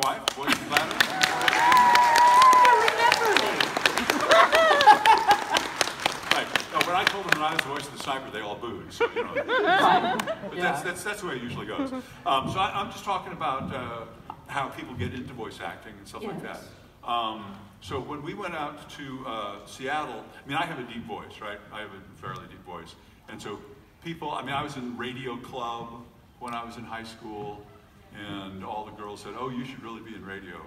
Wife, voice is louder. Right. No, when I told them that I was the voice of the sniper, they all booed. So you know. But that's the way it usually goes. So I'm just talking about how people get into voice acting and stuff like that. So when we went out to Seattle, I mean, I have a deep voice, right? I have a fairly deep voice, and so people. I mean, I was in radio club when I was in high school. And all the girls said, "Oh, you should really be in radio."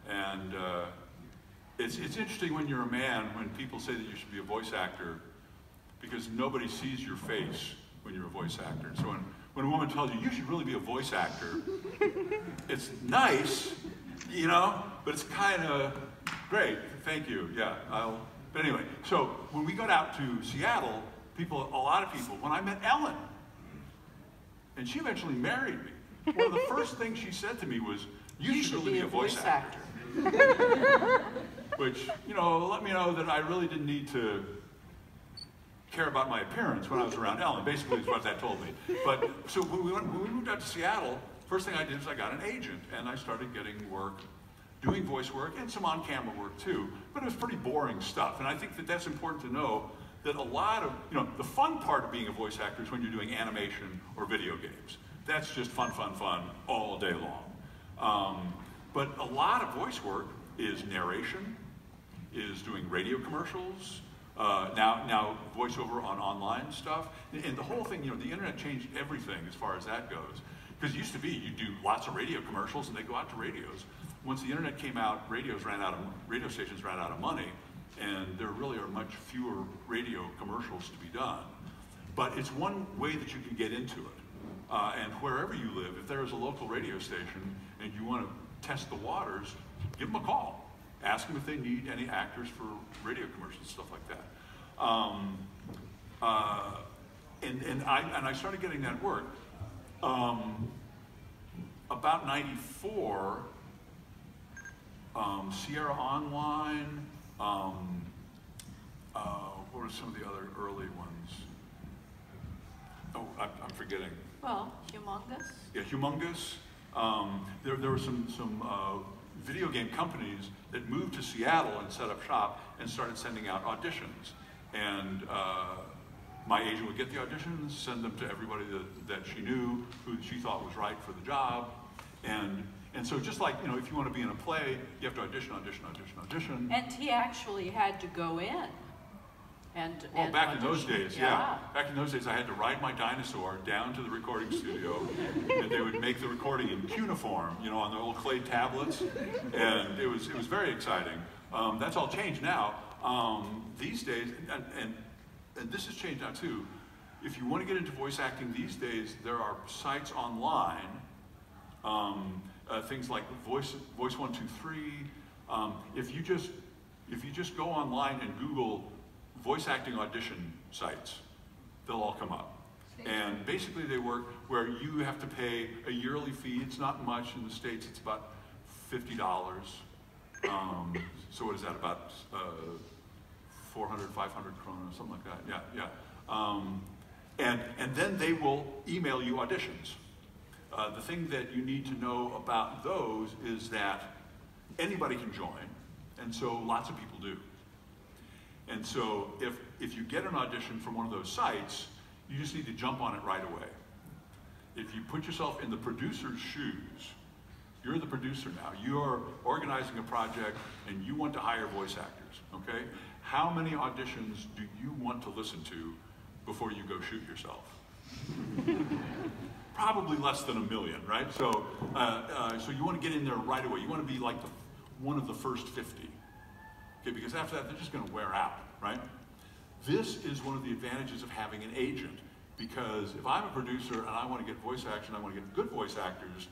And it's interesting when you're a man when people say that you should be a voice actor, because nobody sees your face when you're a voice actor. So when a woman tells you should really be a voice actor, it's nice, you know, but it's kind of great. Thank you. Yeah. But anyway, so when we got out to Seattle, a lot of people. When I met Ellen, and she eventually married me. One of the first things she said to me was, you should really be a voice actor. Which, you know, let me know that I really didn't need to care about my appearance when I was around Ellen, basically is what that told me. But, so when we moved out to Seattle, first thing I did was I got an agent, and I started getting work, doing voice work, and some on-camera work too, but it was pretty boring stuff. And I think that that's important to know, that a lot of, you know, the fun part of being a voice actor is when you're doing animation or video games. That's just fun, fun, fun all day long. But a lot of voice work is narration, is doing radio commercials, now voiceover on online stuff. And the whole thing, you know, the internet changed everything as far as that goes. Because it used to be, you do lots of radio commercials and they go out to radios. Once the internet came out, radio stations ran out of money, and there really are much fewer radio commercials to be done. But it's one way that you can get into it. And wherever you live, if there is a local radio station and you want to test the waters, give them a call. Ask them if they need any actors for radio commercials, stuff like that. And I started getting that work. About '94, Sierra Online, what are some of the other early ones? Oh, I'm forgetting. Well, Humongous. Yeah, Humongous. There were some video game companies that moved to Seattle and set up shop and started sending out auditions. And my agent would get the auditions, send them to everybody that she knew, who she thought was right for the job. And so just like, you know, if you want to be in a play, you have to audition. And he actually had to go in. Well, back in those days, yeah. Back in those days, I had to ride my dinosaur down to the recording studio, and they would make the recording in cuneiform, you know, on the old clay tablets, and it was very exciting. That's all changed now. These days, and this has changed now too. If you want to get into voice acting these days, there are sites online, things like Voice 123. If you just go online and Google voice acting audition sites, they'll all come up. And basically they work where you have to pay a yearly fee. It's not much. In the States, it's about $50. So what is that, about 400, 500 krona, something like that, yeah. And then they will email you auditions. The thing that you need to know about those is that anybody can join, and so lots of people do. And so if you get an audition from one of those sites, you just need to jump on it right away. If you put yourself in the producer's shoes, you're the producer now. You're organizing a project and you want to hire voice actors, okay? How many auditions do you want to listen to before you go shoot yourself? Probably less than 1 million, right? So, so you want to get in there right away. You want to be like one of the first 50. Okay, because after that, they're just going to wear out, right? This is one of the advantages of having an agent, because if I'm a producer and I want to get voice action, I want to get good voice actors,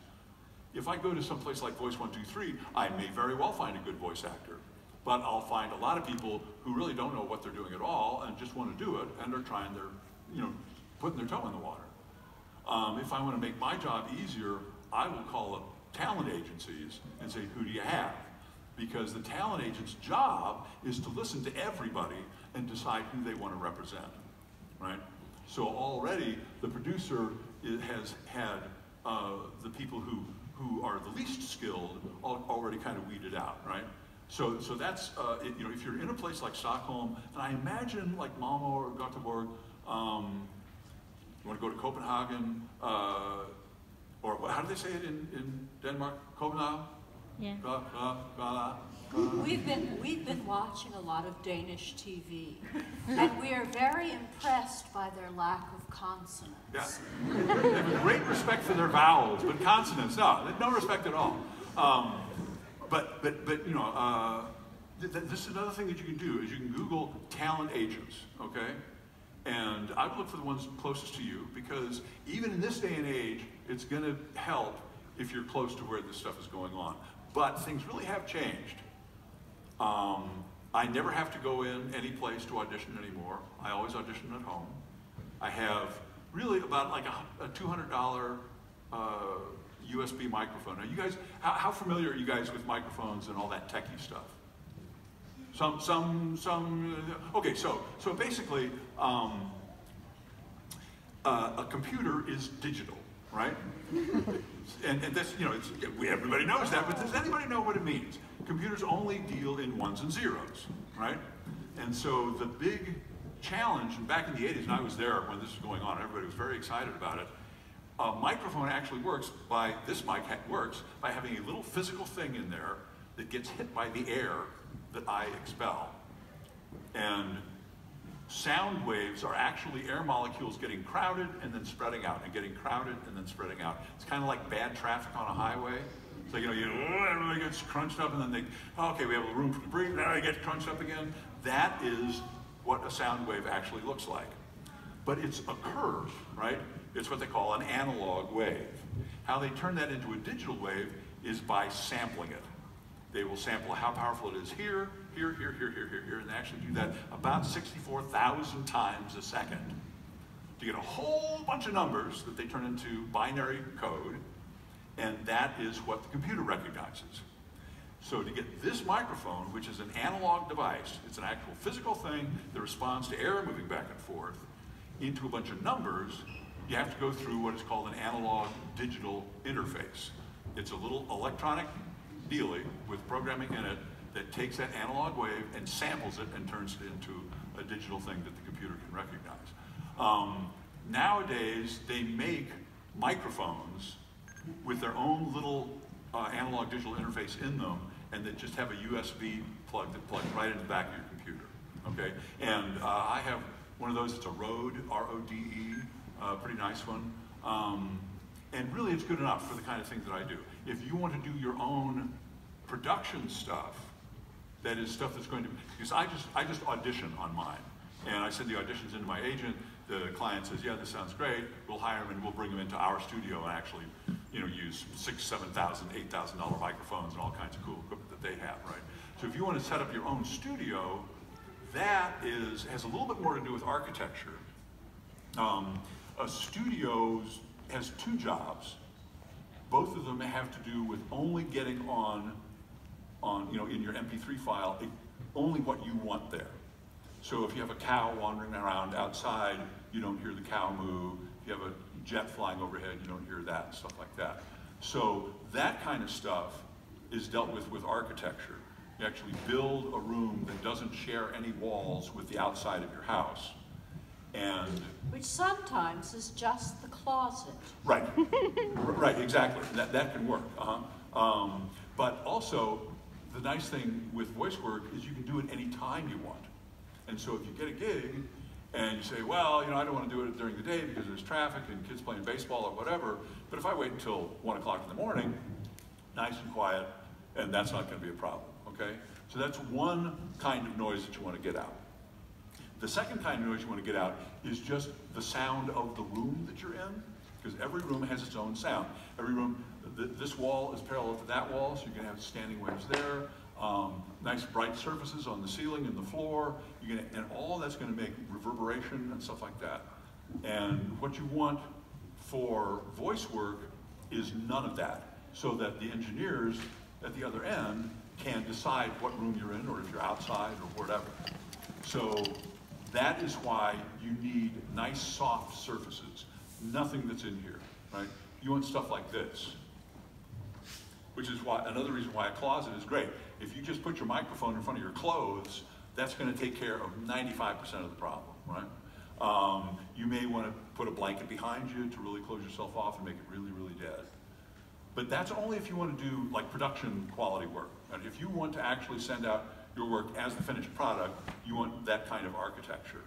if I go to some place like Voice 123, I may very well find a good voice actor, but I'll find a lot of people who really don't know what they're doing at all and just want to do it, and they're trying their, you know, putting their toe in the water. If I want to make my job easier, I will call up talent agencies and say, who do you have? Because the talent agent's job is to listen to everybody and decide who they want to represent, right? So already the producer has had the people who who are the least skilled already kind of weeded out, right? So that's, you know, if you're in a place like Stockholm, and I imagine like Malmo or Gothenburg, you want to go to Copenhagen, or how do they say it in Denmark? Copenhagen? Yeah. We've been watching a lot of Danish TV, and we are very impressed by their lack of consonants. Yeah. They have great respect for their vowels, but consonants, no respect at all. But you know, this is another thing that you can do, is you can Google talent agents, okay? And I would look for the ones closest to you, because even in this day and age, it's gonna help if you're close to where this stuff is going on. But things really have changed. I never have to go in any place to audition anymore. I always audition at home. I have really about like a $200 USB microphone. Now you guys, how familiar are you guys with microphones and all that techie stuff? Okay, so basically, a computer is digital, right? And this, you know, everybody knows that, but does anybody know what it means? Computers only deal in ones and zeros, right? And so the big challenge, and back in the 80s, and I was there when this was going on, everybody was very excited about it. A microphone actually works by, this mic works by having a little physical thing in there that gets hit by the air that I expel. And sound waves are actually air molecules getting crowded and then spreading out, and getting crowded and then spreading out. It's kind of like bad traffic on a highway. So, you know, everybody gets crunched up, and then okay, we have a room for to breathe, now it gets crunched up again. That is what a sound wave actually looks like. But it's a curve, right? It's what they call an analog wave. How they turn that into a digital wave is by sampling it. They will sample how powerful it is here, here, here, here, here, here, here, and they actually do that about 64,000 times a second to get a whole bunch of numbers that they turn into binary code, and that is what the computer recognizes. So to get this microphone, which is an analog device, it's an actual physical thing that responds to air moving back and forth, into a bunch of numbers, you have to go through what is called an analog digital interface. It's a little electronic dealie with programming in it that takes that analog wave and samples it and turns it into a digital thing that the computer can recognize. Nowadays, they make microphones with their own little analog digital interface in them, and that just have a USB plug that plugs right into the back of your computer, okay? And I have one of those. It's a Rode, R-O-D-E, pretty nice one. And really it's good enough for the kind of things that I do. If you want to do your own production stuff, that is stuff that's going to, because I just audition on mine. And I send the auditions into my agent. The client says, yeah, this sounds great. We'll hire them and we'll bring them into our studio and actually, you know, use $6,000, $7,000, $8,000 microphones and all kinds of cool equipment that they have, right? So if you want to set up your own studio, that has a little bit more to do with architecture. A studio has two jobs. Both of them have to do with only getting on you know, in your MP3 file, only what you want there. So if you have a cow wandering around outside, you don't hear the cow moo. If you have a jet flying overhead, you don't hear that, and stuff like that. So that kind of stuff is dealt with architecture. You actually build a room that doesn't share any walls with the outside of your house. And which sometimes is just the closet. Right, right, exactly. That can work. But also, the nice thing with voice work is you can do it any time you want. And so if you get a gig and you say, well, you know, I don't want to do it during the day because there's traffic and kids playing baseball or whatever, but if I wait until 1 o'clock in the morning, nice and quiet, and that's not going to be a problem, okay? So that's one kind of noise that you want to get out. The second kind of noise you want to get out is just the sound of the room that you're in, because every room has its own sound. Every room, this wall is parallel to that wall, so you're going to have standing waves there. Nice bright surfaces on the ceiling and the floor, and all that's going to make reverberation and stuff like that. And what you want for voice work is none of that, so that the engineers at the other end can decide what room you're in, or if you're outside, or whatever. So that is why you need nice soft surfaces, nothing that's in here, right? You want stuff like this. which is why another reason why a closet is great. If you just put your microphone in front of your clothes, that's going to take care of 95% of the problem, right? You may want to put a blanket behind you to really close yourself off and make it really, really dead. But that's only if you want to do like production quality work. And if you want to actually send out your work as the finished product, you want that kind of architecture.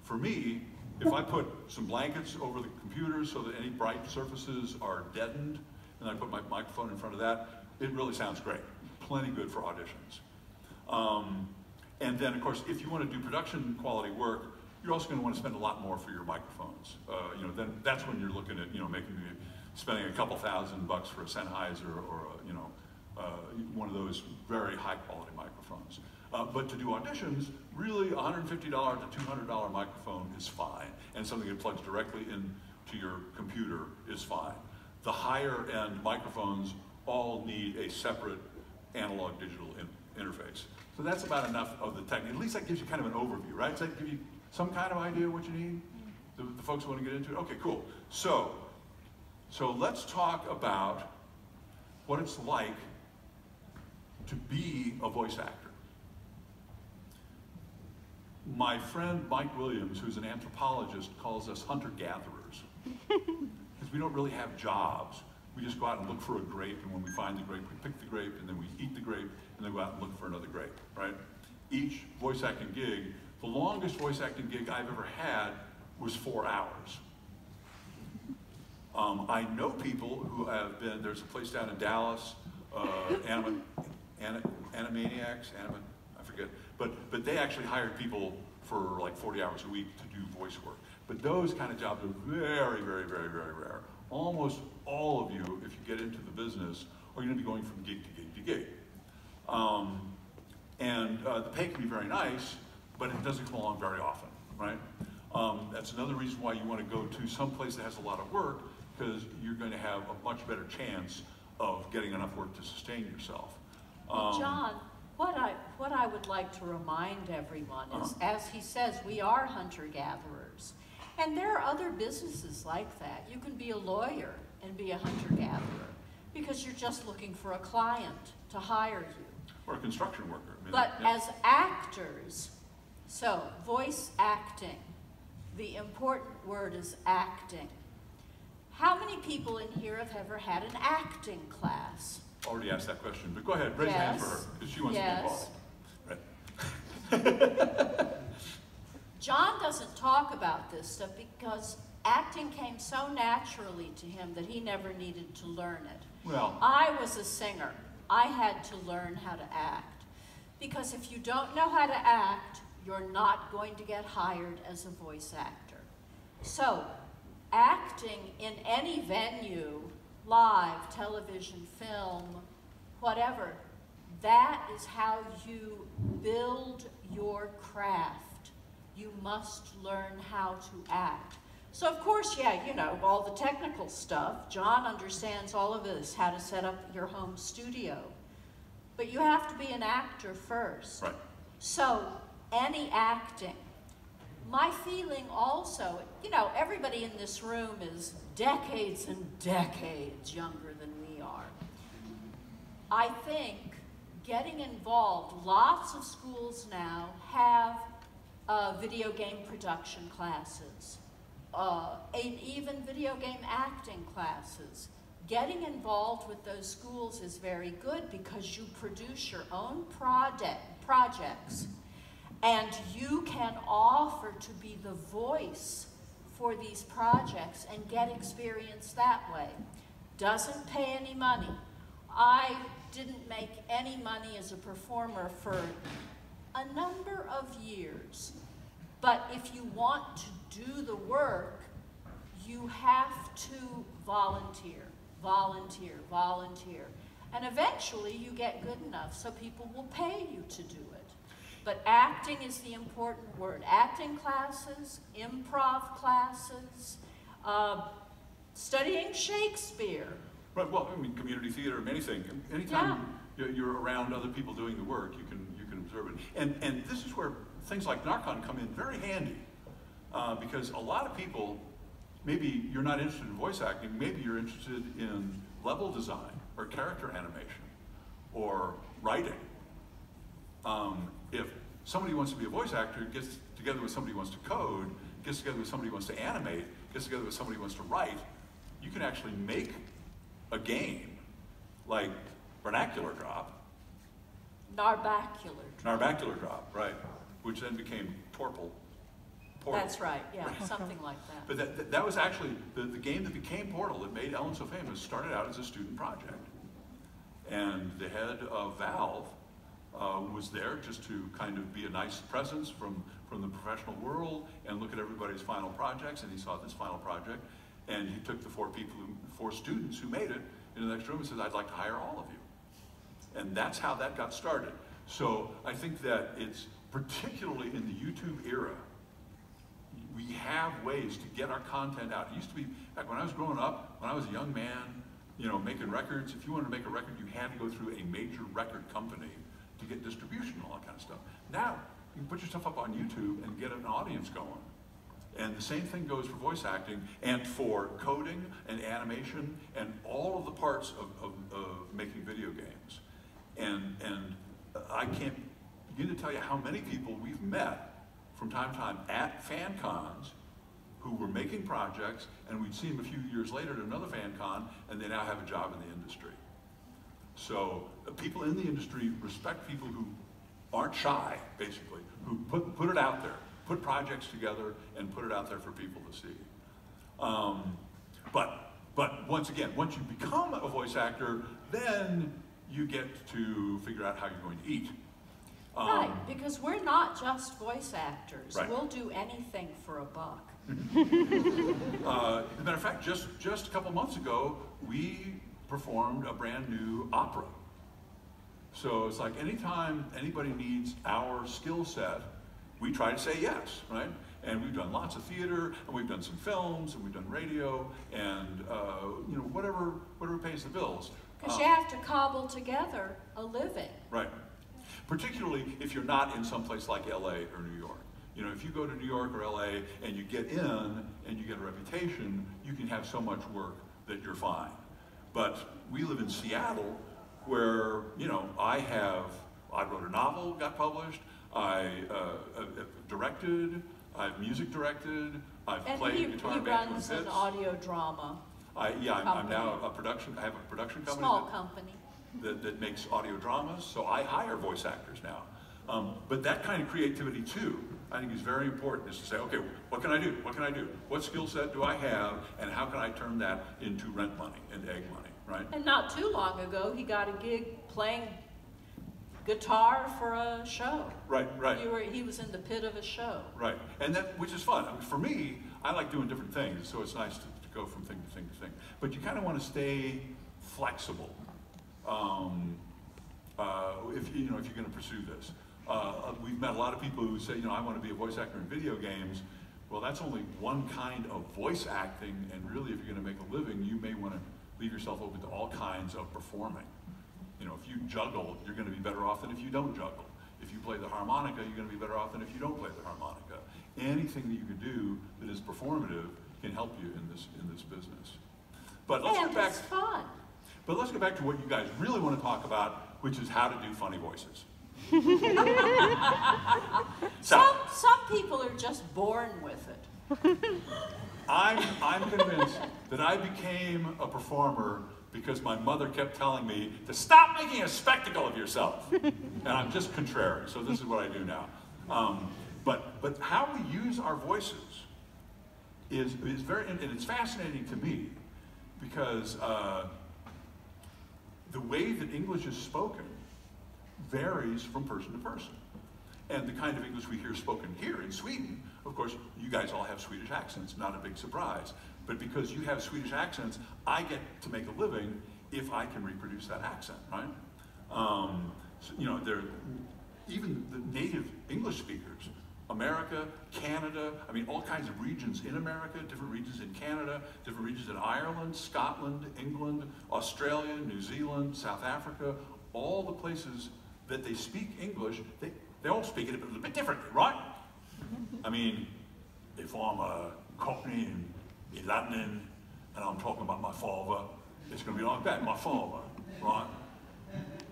For me, if I put some blankets over the computer so that any bright surfaces are deadened, and I put my microphone in front of that, it really sounds great. Plenty good for auditions. And then, of course, if you want to do production quality work, you're also going to want to spend a lot more for your microphones. You know, then that's when you're looking at, you know, spending a couple $1,000 for a Sennheiser or one of those very high quality microphones. But to do auditions, really $150 to $200 microphone is fine, and something that plugs directly into your computer is fine. The higher end microphones all need a separate analog digital interface. So that's about enough of the technique. At least that gives you kind of an overview, right? Does that give you some kind of idea of what you need? The folks who want to get into it? Okay, cool. So let's talk about what it's like to be a voice actor. My friend Mike Williams, who's an anthropologist, calls us hunter-gatherers. Because we don't really have jobs. We just go out and look for a grape, and when we find the grape, we pick the grape, and then we eat the grape, and then go out and look for another grape, right? Each voice acting gig, the longest voice acting gig I've ever had was 4 hours. I know people who have been, there's a place down in Dallas, Animaniacs, I forget, but they actually hired people for like 40 hours a week to do voice work. But those kind of jobs are very, very, very, very rare. Almost all of you, if you get into the business, are going to be going from gig to gig to gig. The pay can be very nice, but it doesn't come along very often, right? That's another reason why you want to go to some place that has a lot of work, because you're going to have a much better chance of getting enough work to sustain yourself. John, what I would like to remind everyone is, as he says, we are hunter-gatherers. And there are other businesses like that. You can be a lawyer and be a hunter-gatherer because you're just looking for a client to hire you. Or a construction worker. I mean, but yeah. As actors, so voice acting, the important word is acting. How many people in here have ever had an acting class? Already asked that question, but go ahead, raise a hand for her, because she wants to be involved. Right. John doesn't talk about this stuff because acting came so naturally to him that he never needed to learn it. Well, I was a singer. I had to learn how to act. Because if you don't know how to act, you're not going to get hired as a voice actor. So, acting in any venue, live, television, film, whatever, that is how you build your craft. You must learn how to act. So of course, yeah, you know, all the technical stuff. John understands all of this, how to set up your home studio. But you have to be an actor first. right. So any acting. My feeling also, you know, everybody in this room is decades and decades younger than we are. I think getting involved, lots of schools now have video game production classes, and even video game acting classes. Getting involved with those schools is very good because you produce your own projects, and you can offer to be the voice for these projects and get experience that way. Doesn't pay any money. I didn't make any money as a performer for a number of years. But if you want to do the work, you have to volunteer, volunteer, volunteer. And eventually you get good enough so people will pay you to do it. But acting is the important word. Acting classes, improv classes, studying Shakespeare. Right, well, I mean, community theater, anything. Anytime you're around other people doing the work, you can observe it. And this is where things like NärCon come in very handy. Because a lot of people, maybe you're not interested in voice acting, maybe you're interested in level design. or character animation or writing. If somebody wants to be a voice actor, gets together with somebody who wants to code, gets together with somebody who wants to animate, gets together with somebody who wants to write, you can actually make a game like Vernacular Drop. Narbacular Drop, right, which then became Portal. That's right, yeah, something like that. But that was actually, the game that became Portal, that made Ellen so famous, started out as a student project. And the head of Valve was there just to kind of be a nice presence from the professional world and look at everybody's final projects, and he saw this final project, and he took the four students who made it in the next room and said, I'd like to hire all of you. And that's how that got started. So I think that it's particularly in the YouTube era, we have ways to get our content out. It used to be, back when I was growing up, when I was a young man, you know, making records, if you wanted to make a record, you had to go through a major record company to get distribution and all that kind of stuff. Now, you can put your stuff up on YouTube and get an audience going. And the same thing goes for voice acting and for coding and animation and all of the parts of making video games. And I can't begin to tell you how many people we've met from time to time at fan cons who were making projects, and we'd see them a few years later at another fan con, and they now have a job in the industry. So people in the industry respect people who aren't shy, basically, who put it out there, put projects together and put it out there for people to see. But once again, once you become a voice actor, then you get to figure out how you're going to eat. Right, because we're not just voice actors. Right. We'll do anything for a buck. As a matter of fact, just a couple months ago, we performed a brand new opera. So it's like anytime anybody needs our skill set, we try to say yes, right? And we've done lots of theater, and we've done some films, and we've done radio, and you know, whatever pays the bills. Because you have to cobble together a living. Right. Particularly if you're not in some place like LA or New York. You know, if you go to New York or LA and you get in and you get a reputation, you can have so much work that you're fine. But we live in Seattle where, you know, I wrote a novel, got published, I directed, I've music directed, I've played guitar and he runs an audio drama. I'm now I have a production company. Small company. That makes audio dramas, so I hire voice actors now. But that kind of creativity too, I think is very important, is to say, okay, what can I do? What can I do? What skill set do I have, and how can I turn that into rent money and egg money, right? And not too long ago, he got a gig playing guitar for a show. Right. He was in the pit of a show. Right, and which is fun. I mean, for me, I like doing different things, so it's nice to go from thing to thing to thing. But you kind of want to stay flexible. If you're going to pursue this. We've met a lot of people who say, you know, I want to be a voice actor in video games. Well, that's only one kind of voice acting, and really if you're going to make a living, you may want to leave yourself open to all kinds of performing. You know, if you juggle, you're going to be better off than if you don't juggle. If you play the harmonica, you're going to be better off than if you don't play the harmonica. Anything that you can do that is performative can help you in this business. But let's get back. It's fun. But let's get back to what you guys really want to talk about, which is how to do funny voices. Some people are just born with it. I'm convinced that I became a performer because my mother kept telling me to stop making a spectacle of yourself. And I'm just contrary, so this is what I do now. But how we use our voices is very, and it's fascinating to me because the way that English is spoken varies from person to person. And the kind of English we hear spoken here in Sweden, of course, you guys all have Swedish accents, not a big surprise. But because you have Swedish accents, I get to make a living if I can reproduce that accent, right? So, you know, even the native English speakers, America, Canada, I mean, all kinds of regions in America, different regions in Canada, different regions in Ireland, Scotland, England, Australia, New Zealand, South Africa, all the places that they speak English, they all speak it a little bit differently, right? I mean, if I'm a Cockney in London and I'm talking about my father, it's going to be like that, my father. right?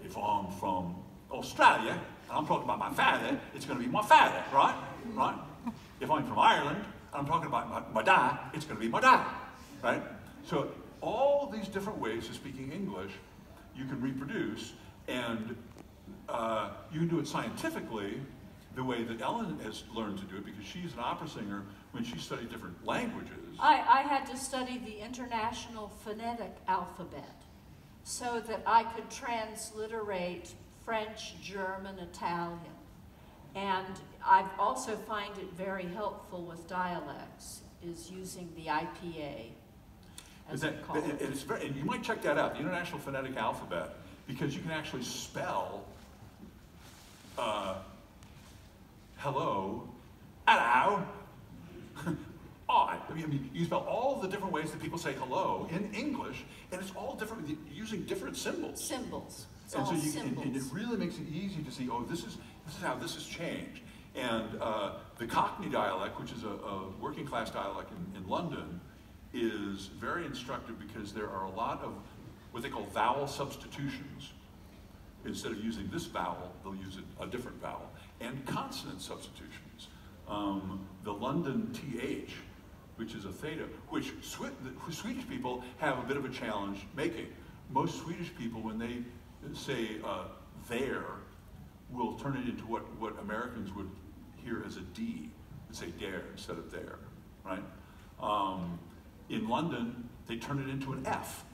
If I'm from Australia, and I'm talking about my father, it's going to be my father, right? Right? If I'm from Ireland, and I'm talking about my dad, it's going to be my dad, right? So all these different ways of speaking English you can reproduce, and you can do it scientifically the way that Ellen has learned to do it, because she's an opera singer. When she studied different languages, I had to study the International Phonetic Alphabet so that I could transliterate French, German, Italian. And I also find it very helpful with dialects, is using the IPA, as they call it. And you might check that out, the International Phonetic Alphabet, because you can actually spell hello, hello, I mean, you spell all the different ways that people say hello in English, and it's all different, using different symbols. Symbols. It's and all so symbols. And it really makes it easy to see, oh, this is how this has changed. And the Cockney dialect, which is a working class dialect in London, is very instructive because there are a lot of what they call vowel substitutions. Instead of using this vowel, they'll use a different vowel. And consonant substitutions. The London TH, which is a theta, which Swedish people have a bit of a challenge making. Most Swedish people, when they say there, will turn it into what Americans would hear as a D, and say dare instead of there, right? In London, they turn it into an F.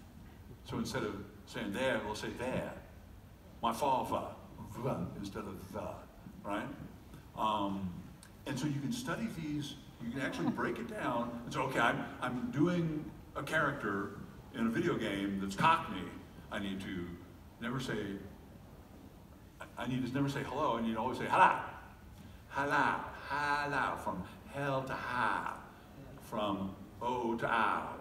So instead of saying there, they'll say there. My father, instead of the, right? And so you can study these, you can actually break it down and say, okay, I'm doing a character in a video game that's Cockney. I need to never say hello, and you always say hello. Hello, hello, from hell to high, from O to ow.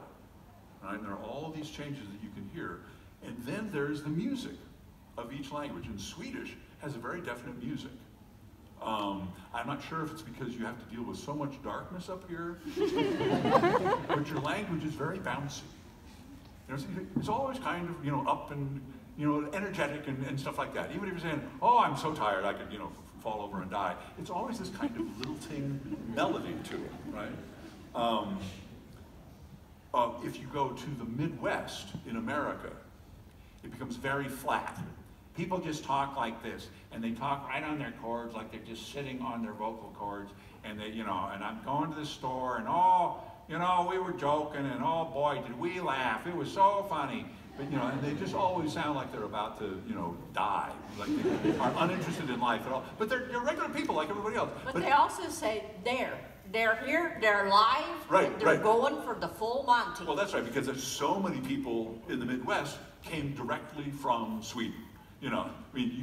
Right? And there are all these changes that you can hear. And then there's the music of each language. And Swedish has a very definite music. I'm not sure if it's because you have to deal with so much darkness up here, but your language is very bouncy. You know, it's always kind of, up and, energetic and stuff like that. Even if you're saying, oh, I'm so tired, I could, fall over and die. It's always this kind of lilting melody to it, right? If you go to the Midwest in America, it becomes very flat. People just talk like this, and they talk right on their chords, like they're just sitting on their vocal cords, and they, and I'm going to the store, and oh, we were joking, and oh boy, did we laugh, it was so funny. But, and they just always sound like they're about to, die, like they are uninterested in life at all. But they're regular people like everybody else. But they also say, they're here, they're live, right, they're going for the full Monty. Well, that's right, because there's so many people in the Midwest came directly from Sweden. You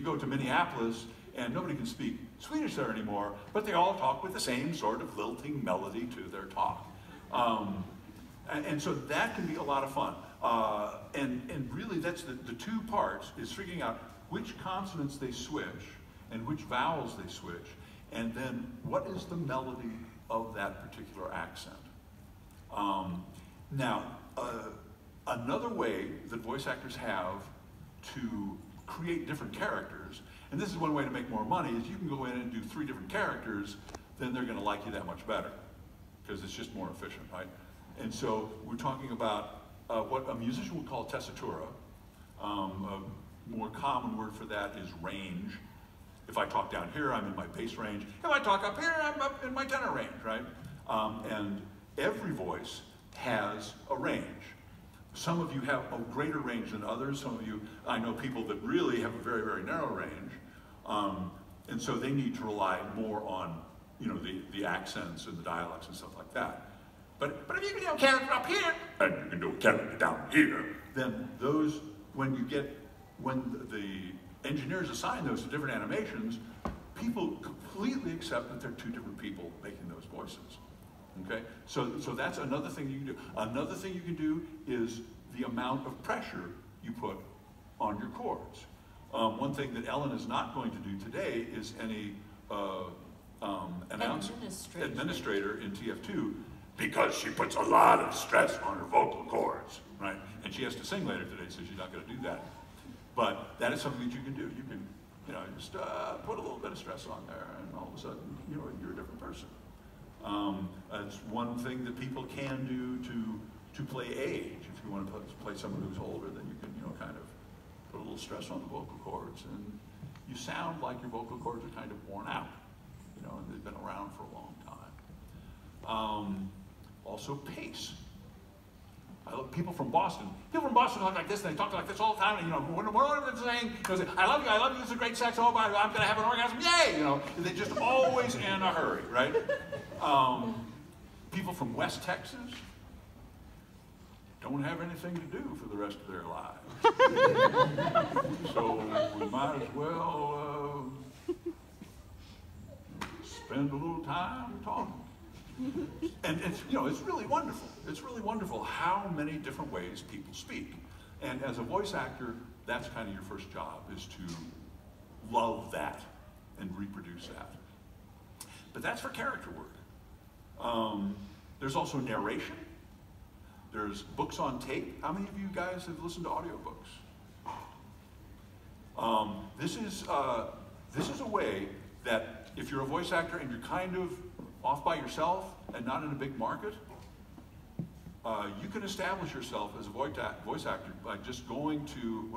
go to Minneapolis, and nobody can speak Swedish there anymore, but they all talk with the same sort of lilting melody to their talk. And so that can be a lot of fun. And really, that's the two parts, is figuring out which consonants they switch and which vowels they switch, and then what is the melody of that particular accent. Now, another way that voice actors have to create different characters, and this is one way to make more money, is you can go in and do 3 different characters, then they're going to like you that much better, because it's just more efficient, right? And so we're talking about what a musician would call tessitura. A more common word for that is range. If I talk down here, I'm in my bass range. If I talk up here, I'm up in my tenor range, right? And every voice has a range. Some of you have a greater range than others. Some of you, I know people that really have a very, very narrow range. And so they need to rely more on, the accents and the dialects and stuff like that. But if you can do a character up here, and you can do a character down here, then those, when the engineers assign those to different animations, people completely accept that they're 2 different people making those voices. Okay, so that's another thing you can do. Another thing you can do is the amount of pressure you put on your chords. One thing that Ellen is not going to do today is any administrator in TF2, because she puts a lot of stress on her vocal cords, right? And she has to sing later today, so she's not going to do that. But that is something that you can do. You can, just put a little bit of stress on there, and all of a sudden, you're a different person. It's one thing that people can do to play age. If you want to play someone who's older, then you can, kind of put a little stress on the vocal cords, and you sound like your vocal cords are kind of worn out, and they've been around for a long time. Also, pace. I love people from Boston. People from Boston talk like this, and they talk like this all the time. And whatever they're saying, say, I love you, this is a great sex, oh, I'm going to have an orgasm, yay! And they're just always in a hurry, right? People from West Texas don't have anything to do for the rest of their lives. So we might as well spend a little time talking. And it's really wonderful. It's really wonderful how many different ways people speak. And as a voice actor, that's kind of your first job, is to love that and reproduce that. But that's for character work. There's also narration. There's books on tape. How many of you guys have listened to audiobooks? This is a way that if you're a voice actor and you're kind of off by yourself and not in a big market, you can establish yourself as a voice actor by just going to,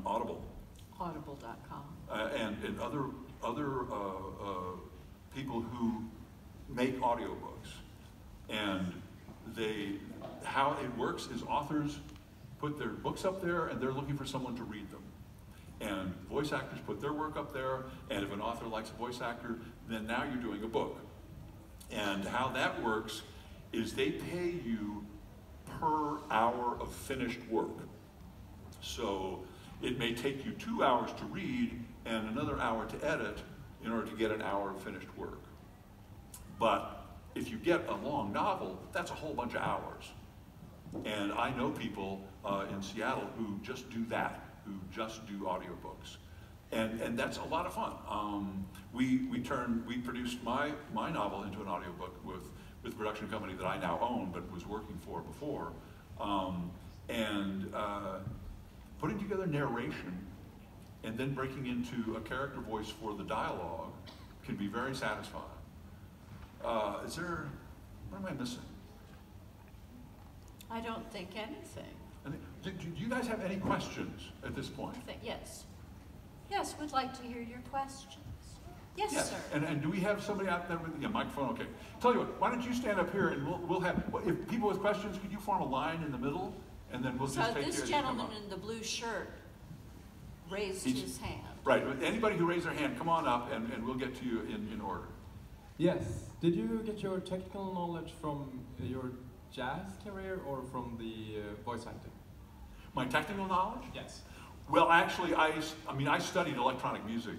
Audible. Audible.com. And other people who make audiobooks. And how it works is authors put their books up there and they're looking for someone to read them. And voice actors put their work up there, and if an author likes a voice actor, then now you're doing a book. And how that works is they pay you per hour of finished work. So it may take you 2 hours to read and another hour to edit in order to get an hour of finished work. But if you get a long novel, that's a whole bunch of hours. And I know people in Seattle who just do that, who just do audiobooks. And that's a lot of fun. We produced my novel into an audiobook with a production company that I now own but was working for before. Putting together narration and then breaking into a character voice for the dialogue can be very satisfying. What am I missing? I don't think anything. Do you guys have any questions at this point? Yes. Yes, we'd like to hear your questions. Yes, sir. And do we have somebody out there with a microphone? Okay. Tell you what, why don't you stand up here and we'll have, if people with questions, could you form a line in the middle? And then we'll just take this gentleman in the blue shirt raised his hand. Right. Anybody who raised their hand, come on up and we'll get to you in order. Yes. Did you get your technical knowledge from your jazz career or from the voice acting? My technical knowledge? Yes. Well, actually, I studied electronic music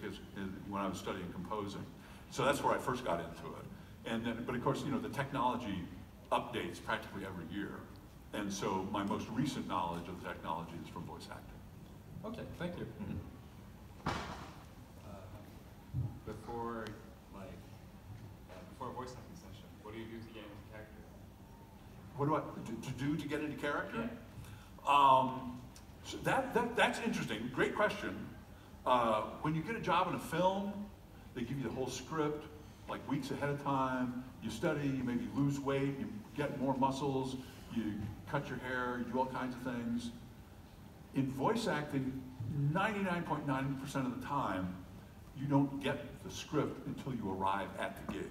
when I was studying composing. So that's where I first got into it. But of course, the technology updates practically every year. And so my most recent knowledge of the technology is from voice acting. Okay, thank you. Mm-hmm. Before a voice acting session, what do you do to get into character? What do I do to get into character? Yeah. So that's interesting. Great question. When you get a job in a film, they give you the whole script, like weeks ahead of time. You study, you maybe lose weight, you get more muscles, you cut your hair, you do all kinds of things. In voice acting, 99.9% of the time, you don't get the script until you arrive at the gig.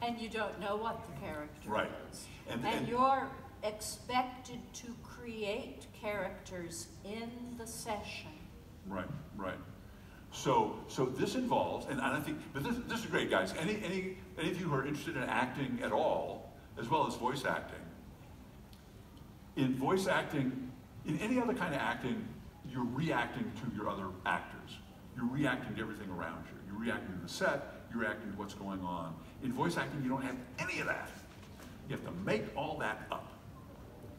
And you don't know what the character is. And you're expected to create characters in the session. Right. So this involves, and I think, but this is great, guys. Any of you who are interested in acting at all, as well as voice acting, in voice acting, in any other kind of acting, you're reacting to your other actors. You're reacting to everything around you. You're reacting to the set, you're reacting to what's going on. In voice acting, you don't have any of that. You have to make all that up.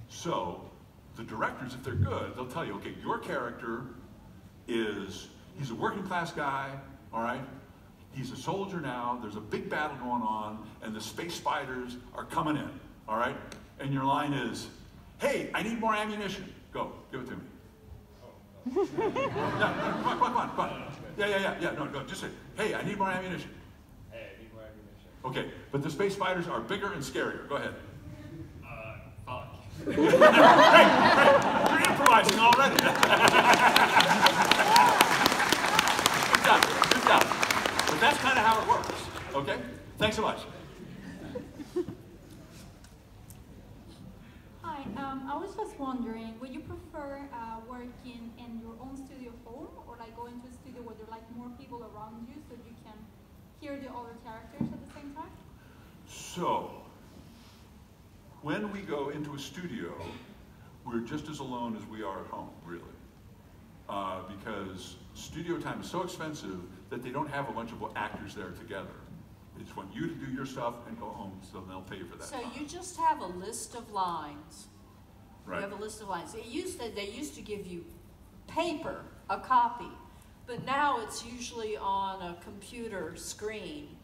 So the directors, if they're good, they'll tell you, okay, your character he's a working class guy, all right? He's a soldier now, there's a big battle going on, and the space spiders are coming in, all right? And your line is, hey, I need more ammunition. Go, give it to me. Yeah, come on. Yeah. No, just say, hey, I need more ammunition. Hey, I need more ammunition. Okay, but the space fighters are bigger and scarier. Go ahead. Fuck. Hey, you're improvising already. Good job. But that's kind of how it works, okay? Thanks so much. Hi, I was just wondering, would you prefer working in your own studio home or like going to a studio where there are like more people around you so you can hear the other characters at the same time? So, when we go into a studio, we're just as alone as we are at home, really. Because studio time is so expensive that they don't have a bunch of actors there together. They just want you to do your stuff and go home, so they'll pay you for that. So you just have a list of lines. Right. You have a list of lines. They used to give you paper, a copy, but now it's usually on a computer screen,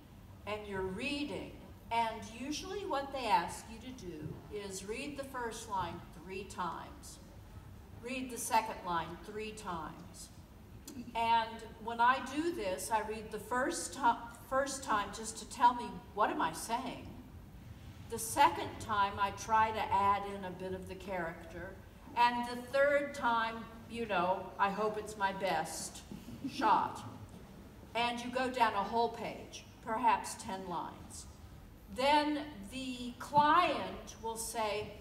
and you're reading. And usually what they ask you to do is read the first line 3 times. Read the second line 3 times. And when I do this, I read the first time just to tell me, what am I saying? The second time, I try to add in a bit of the character. And the third time, you know, I hope it's my best shot. And you go down a whole page, perhaps 10 lines. Then the client will say,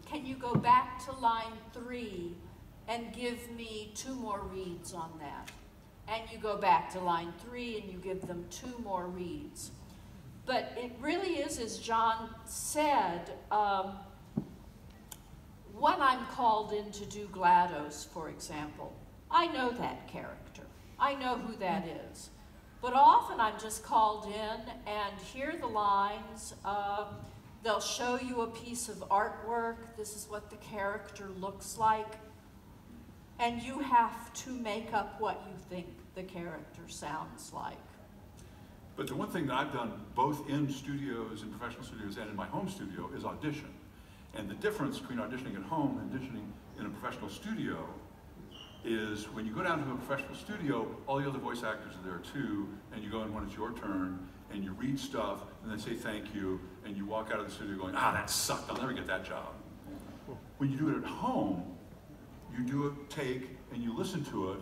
can you go back to line 3 and give me 2 more reads on that? And you go back to line 3 and you give them 2 more reads. But it really is, as John said, when I'm called in to do Glados, for example, I know that character. I know who that is. But often I'm just called in and hear the lines. They'll show you a piece of artwork. This is what the character looks like. And you have to make up what you think the character sounds like. But the one thing that I've done both in studios, in professional studios, and in my home studio is audition. And the difference between auditioning at home and auditioning in a professional studio is when you go down to a professional studio, all the other voice actors are there too, and you go in when it's your turn, and you read stuff, and then say thank you, and you walk out of the studio going, that sucked, I'll never get that job. When you do it at home, you do a take, and you listen to it,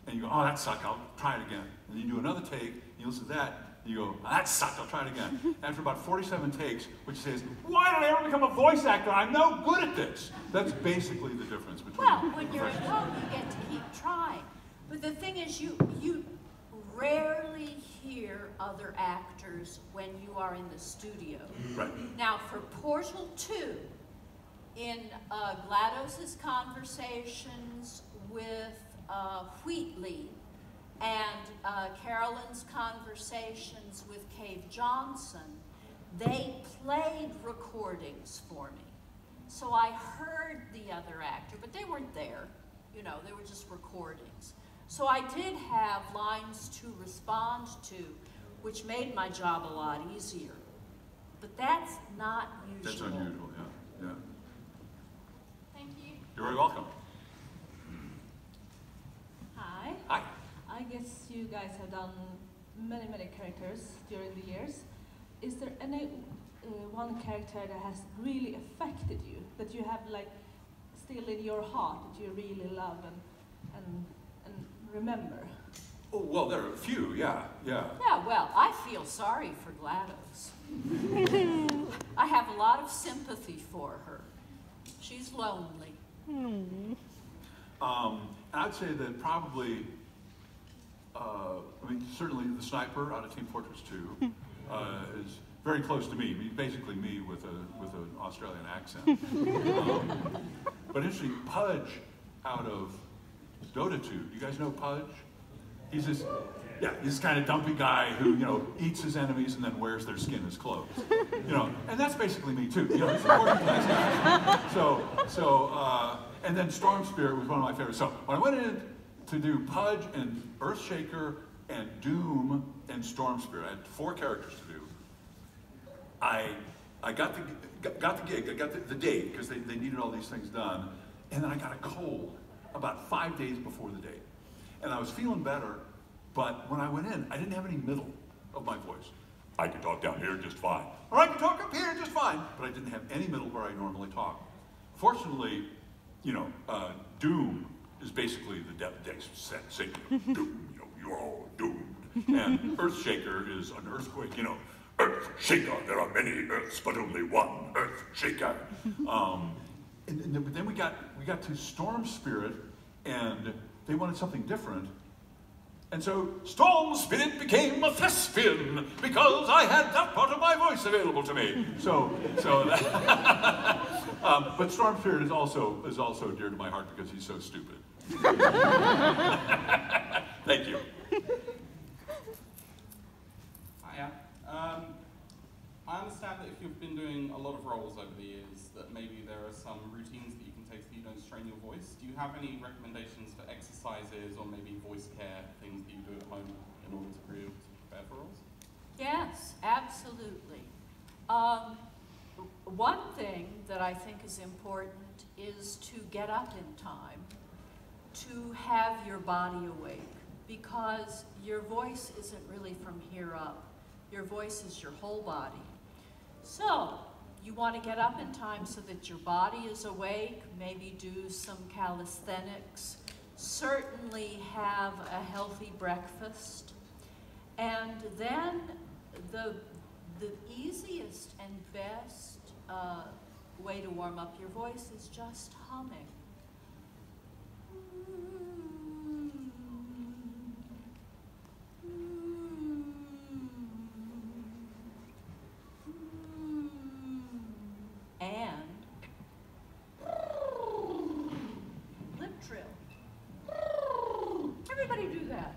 and you go, that sucked, I'll try it again. And you do another take, and you listen to that, and you go, that sucked, I'll try it again. After about 47 takes, which says, why did I ever become a voice actor? I'm no good at this. That's basically the difference between. Well, when you're at home, you get to keep trying. But the thing is, you rarely hear other actors when you are in the studio. Right. Now, for Portal 2, in Glados' conversations with Wheatley and Carolyn's conversations with Cave Johnson, they played recordings for me. So I heard the other actor, but they weren't there. You know, they were just recordings. So I did have lines to respond to, which made my job a lot easier. But that's not usual. That's unusual, yeah. Thank you. You're very welcome. Hi. Hi. I guess you guys have done many characters during the years. Is there any one character that has really affected you, that you have like still in your heart, that you really love and remember? Oh, well, there are a few, yeah. Yeah, well, I feel sorry for Glados. I have a lot of sympathy for her. She's lonely. I'd say that probably, certainly the sniper out of Team Fortress 2 is very close to me. Basically me with an Australian accent. But interesting, Pudge out of Dota 2. You guys know Pudge? He's this kind of dumpy guy who, eats his enemies and then wears their skin as clothes. And that's basically me too. He's a working class guy. And then Storm Spirit was one of my favorites. So when I went in to do Pudge and Earthshaker and Doom and Storm Spirit, I had 4 characters to do. I got the gig, I got the date because they needed all these things done, and then I got a cold. about 5 days before the date. And I was feeling better, but when I went in, I didn't have any middle of my voice. I can talk down here just fine, or I can talk up here just fine, but I didn't have any middle where I normally talk. Fortunately, you know, doom is basically the death day Satan. Doom, you know, you're all doomed. And Earthshaker is an earthquake, you know, Earthshaker, there are many Earths, but only one Earthshaker. But then we got to Storm Spirit, and they wanted something different. And so Storm Spirit became a thespian because I had that part of my voice available to me. But Storm Spirit is also dear to my heart because he's so stupid. Thank you. Hiya. I understand that if you've been doing a lot of roles over the years, that maybe there are some routines that you can take so you don't strain your voice. Do you have any recommendations for exercises or maybe voice care, things that you do at home in order to prepare for roles? Yes, absolutely. One thing that I think is important is to get up in time, to have your body awake, because your voice isn't really from here up. Your voice is your whole body. So, you want to get up in time so that your body is awake, maybe do some calisthenics, certainly have a healthy breakfast, and then the easiest and best way to warm up your voice is just humming. And lip trill. Everybody do that.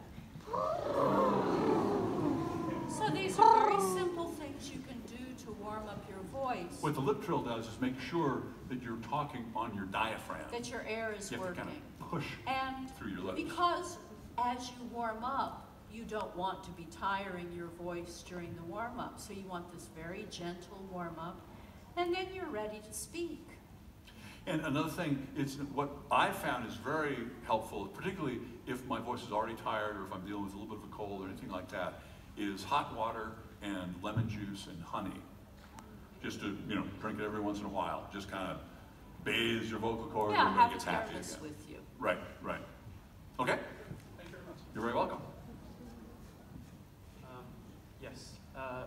So these are very simple things you can do to warm up your voice. What the lip trill does is make sure that you're talking on your diaphragm. That your air is you have working. to kind of push through your lips. Because as you warm up, you don't want to be tiring your voice during the warm-up. So you want this very gentle warm-up, and then you're ready to speak. And another thing, it's what I found is very helpful, particularly if my voice is already tired or if I'm dealing with a little bit of a cold or anything like that, is hot water and lemon juice and honey. Just to, you know, drink it every once in a while. Just kind of bathes your vocal cords and have gets a happy thermos again. with you. Right, right. Okay? Thank you very much. You're very welcome. Yes.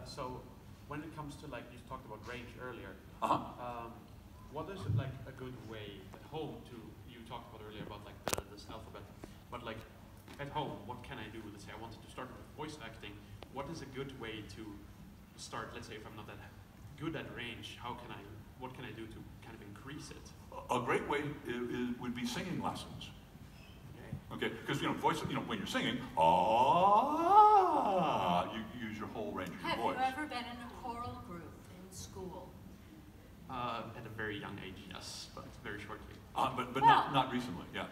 So when it comes to, like, you talked about range earlier. What is it, like, a good way at home to, you talked about earlier about, like, this alphabet, but, like, at home, what can I do? Let's say I wanted to start with voice acting. What is a good way to start? Let's say if I'm not that good at range, what can I do to kind of increase it? A great way would be singing lessons. Okay, because, you know, voice, you know, when you're singing, you use your whole range of your voice. Have you ever been in a choral group in school? At a very young age, yes, but very shortly. But Well, not recently, yeah.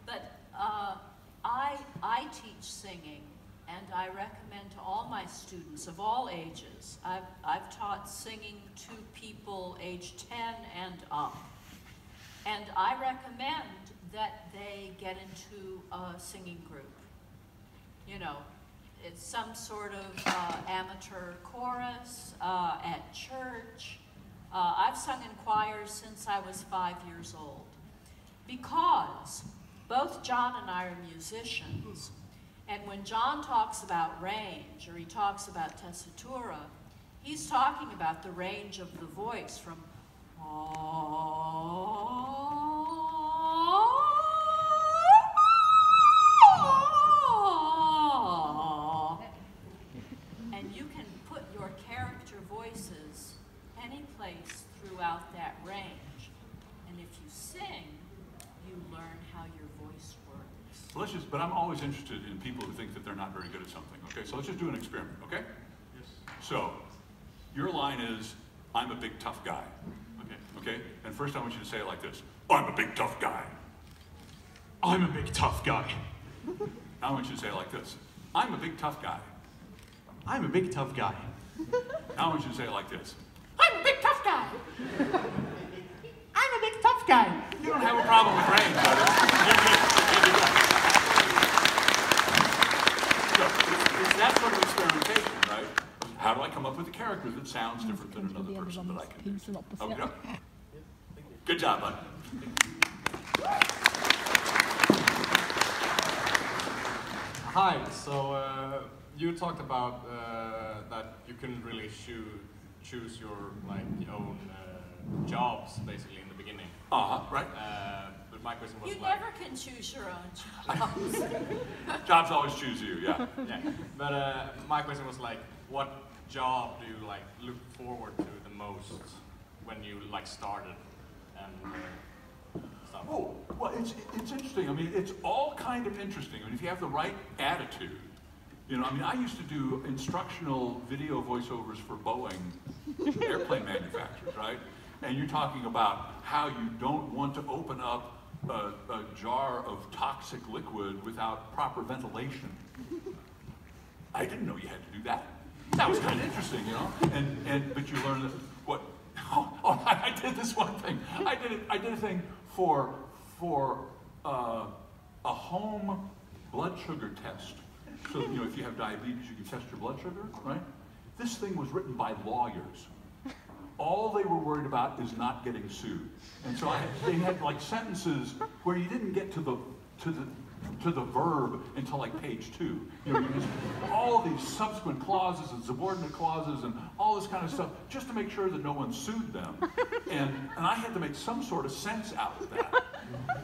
But I teach singing, and I recommend to all my students of all ages. I've taught singing to people age 10 and up, and I recommend that they get into a singing group. You know, it's some sort of amateur chorus at church. I've sung in choirs since I was 5 years old, because both John and I are musicians, and when John talks about range, or he talks about tessitura, he's talking about the range of the voice from and you can put your character voices any place throughout that range. And if you sing, you learn how your voice works. So but I'm always interested in people who think that they're not very good at something, okay? So let's just do an experiment, okay? Yes. So, your line is, I'm a big tough guy. Okay? And first I want you to say it like this. I'm a big tough guy. I'm a big tough guy. Now I want you to say it like this. I'm a big tough guy. I'm a big tough guy. Now I want you to say it like this. I'm a big tough guy. I'm a big tough guy. You don't have a problem with range, brother. It's that sort of experimentation, right? How do I come up with a character that sounds different than another person that I can do? Okay. Good job, bud. Hi, so you talked about that you couldn't really choose your own jobs basically in the beginning. Right. But my question was You never can choose your own jobs. Jobs always choose you, yeah. Yeah. But my question was what job do you look forward to the most when you started and stuff? Oh, well, it's interesting. I mean, it's all kind of interesting. I mean, if you have the right attitude, you know, I mean, I used to do instructional video voiceovers for Boeing airplane manufacturers, right? And you're talking about how you don't want to open up a jar of toxic liquid without proper ventilation. I didn't know you had to do that. That was kind of interesting, you know. But you learn that what? Oh, I did this one thing. I did a thing for a home blood sugar test. So, you know, if you have diabetes, you can test your blood sugar, right? This thing was written by lawyers. All they were worried about is not getting sued. And so they had sentences where you didn't get to the verb until page 2. You know, all these subsequent clauses and subordinate clauses and all this kind of stuff just to make sure that no one sued them. And I had to make some sort of sense out of that.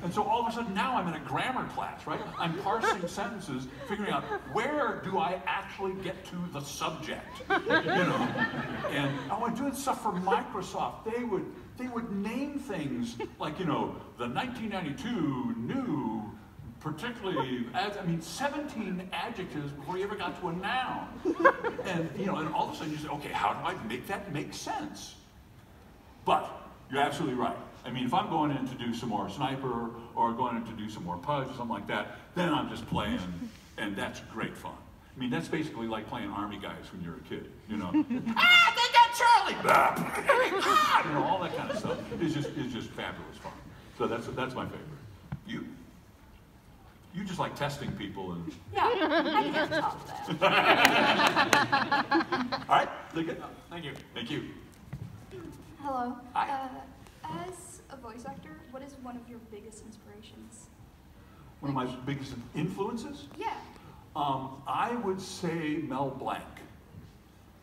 And so all of a sudden now I'm in a grammar class, right? I'm parsing sentences, figuring out where do I actually get to the subject, you know? And I'm doing stuff for Microsoft. They would name things like, you know, the 1992 new, particularly, 17 adjectives before you ever got to a noun. And, you know, and all of a sudden you say, okay, how do I make that make sense? But you're absolutely right. I mean, if I'm going in to do some more sniper or going in to do some more pudge or something like that, then I'm just playing, and that's great fun. I mean, that's basically like playing Army guys when you're a kid, you know? They got Charlie! You know, all that kind of stuff is just fabulous fun. So that's my favorite. You just like testing people and... Yeah, I can't top that. All right, look good. Thank you. Thank you. Hello. Hi. As a voice actor, what is one of your biggest inspirations? One of my biggest influences? Yeah. I would say Mel Blanc,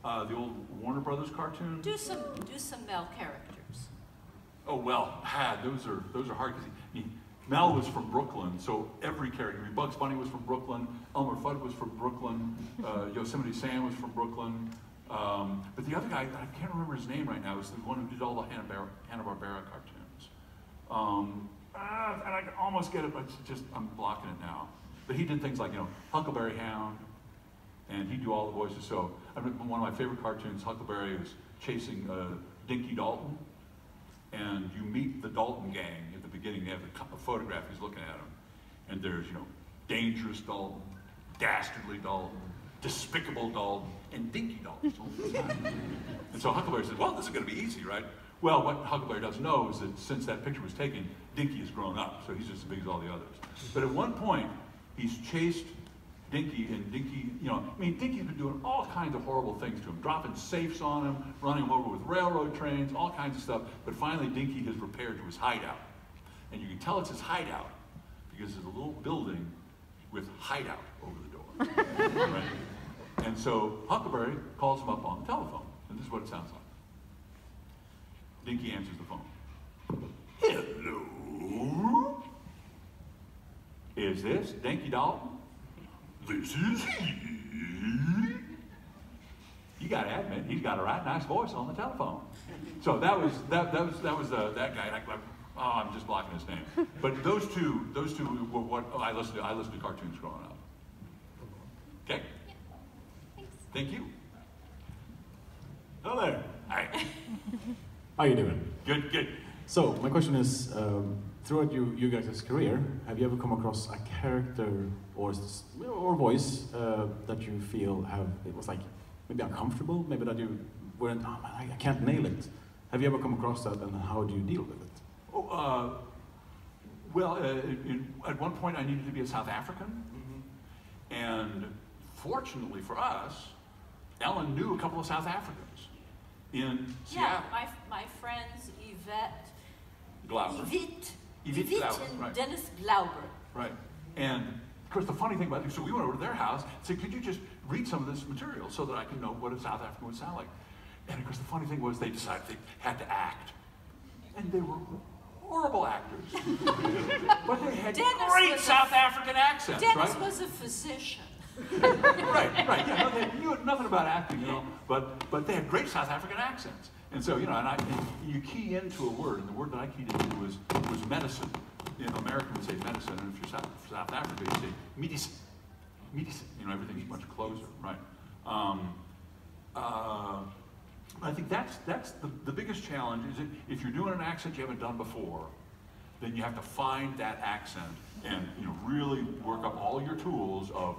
the old Warner Brothers cartoon. Do some male characters. Oh well, those are hard because Mel was from Brooklyn, so every character. I mean, Bugs Bunny was from Brooklyn, Elmer Fudd was from Brooklyn, Yosemite Sam was from Brooklyn, but the other guy, I can't remember his name right now, is the one who did all the Hanna-Barbera cartoons. And I can almost get it, but I'm blocking it now. But he did things like, you know, Huckleberry Hound, and he'd do all the voices. So one of my favorite cartoons, Huckleberry, is chasing Dinky Dalton, and you meet the Dalton gang at the beginning. They have a photograph, he's looking at him, and there's, you know, Dangerous Dalton, Dastardly Dalton, Despicable Dalton, and Dinky Dalton. And so Huckleberry says, well, this is going to be easy, right? Well, what Huckleberry doesn't know is that since that picture was taken, Dinky has grown up, so he's just as big as all the others. But at one point, he's chased Dinky, and Dinky, you know, I mean, Dinky's been doing all kinds of horrible things to him, dropping safes on him, running him over with railroad trains, all kinds of stuff. But finally, Dinky has repaired to his hideout. And you can tell it's his hideout because there's a little building with hideout over the door. Right? And so Huckleberry calls him up on the telephone, and this is what it sounds like. Dinky answers the phone. Hello? Is this Dinky Dalton? This is he. You got to admit, he's got a right nice voice on the telephone. So that was that guy. I'm just blocking his name. But those two were what I listened to. I listened to cartoons growing up. Okay. Yeah. Thanks. Thank you. Hello there. Hi. How are you doing? Good. Good. So my question is, throughout you guys' career, have you ever come across a character or voice that you feel it was like maybe uncomfortable, maybe that you weren't, oh man, I can't nail it. Have you ever come across that, and how do you deal with it? Oh, Well, at one point I needed to be a South African, and fortunately for us, Ellen knew a couple of South Africans in Seattle. Yeah, my friends Glauber. Yvette Glauber, and right. Dennis Glauber. Right. And of course the funny thing about it, so we went over to their house and said, could you just read some of this material so that I can know what a South African would sound like? And of course the funny thing was they decided they had to act. And they were horrible actors. But they had great South African accents, Dennis right? was a physician. Right. Yeah, no, they knew nothing about acting, but they had great South African accents. And so, and you key into a word, and the word that I keyed into was medicine. American would say medicine, and if you're South African, you say medicine. Medicine. Everything's much closer, right? I think that's the biggest challenge is that if you're doing an accent you haven't done before, then you have to find that accent and really work up all your tools of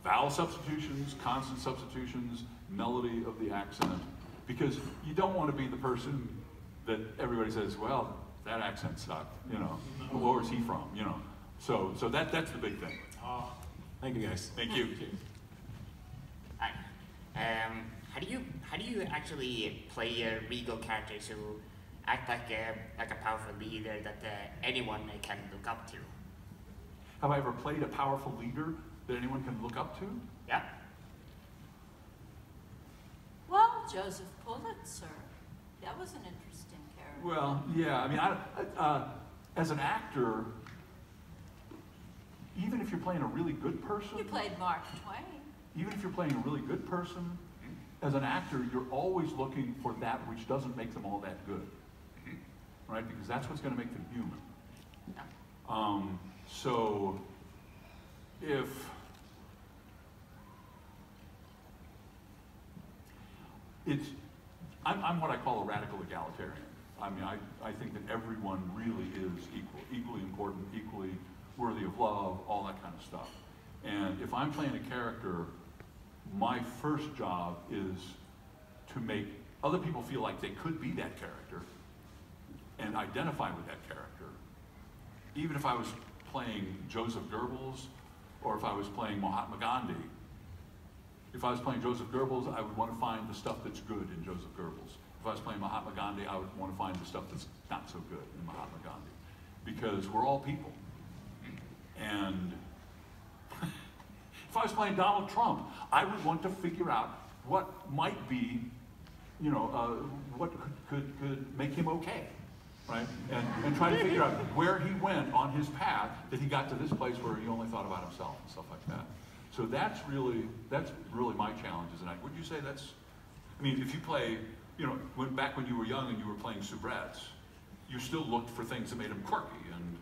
vowel substitutions, consonant substitutions, melody of the accent, because you don't want to be the person that everybody says, well, that accent sucked, where is he from, So that's the big thing. Thank you, guys. Thank you. Hi. How do you actually play a regal character to act like a powerful leader that anyone can look up to? Have I ever played a powerful leader that anyone can look up to? Yeah. Well, Joseph Pulitzer. That was an interesting character. Well, yeah. I as an actor, even if you're playing a really good person, You played Mark Twain. even if you're playing a really good person, as an actor, you're always looking for that which doesn't make them all that good, right? Because that's what's going to make them human. So if I'm what I call a radical egalitarian. I mean, I think that everyone really is equally important, equally worthy of love, all that kind of stuff. And if I'm playing a character, my first job is to make other people feel like they could be that character and identify with that character. Even if I was playing Joseph Goebbels or if I was playing Mahatma Gandhi, if I was playing Joseph Goebbels, I would want to find the stuff that's good in Joseph Goebbels. If I was playing Mahatma Gandhi, I would want to find the stuff that's not so good in Mahatma Gandhi. Because we're all people. And if I was playing Donald Trump, I would want to figure out what might be, what could make him okay, right? And try to figure out where he went on his path that he got to this place where he only thought about himself and stuff like that. So that's really my challenge as an actor. Would you say that's, I mean, if you play, back when you were young and you were playing soubrettes, you still looked for things that made them quirky and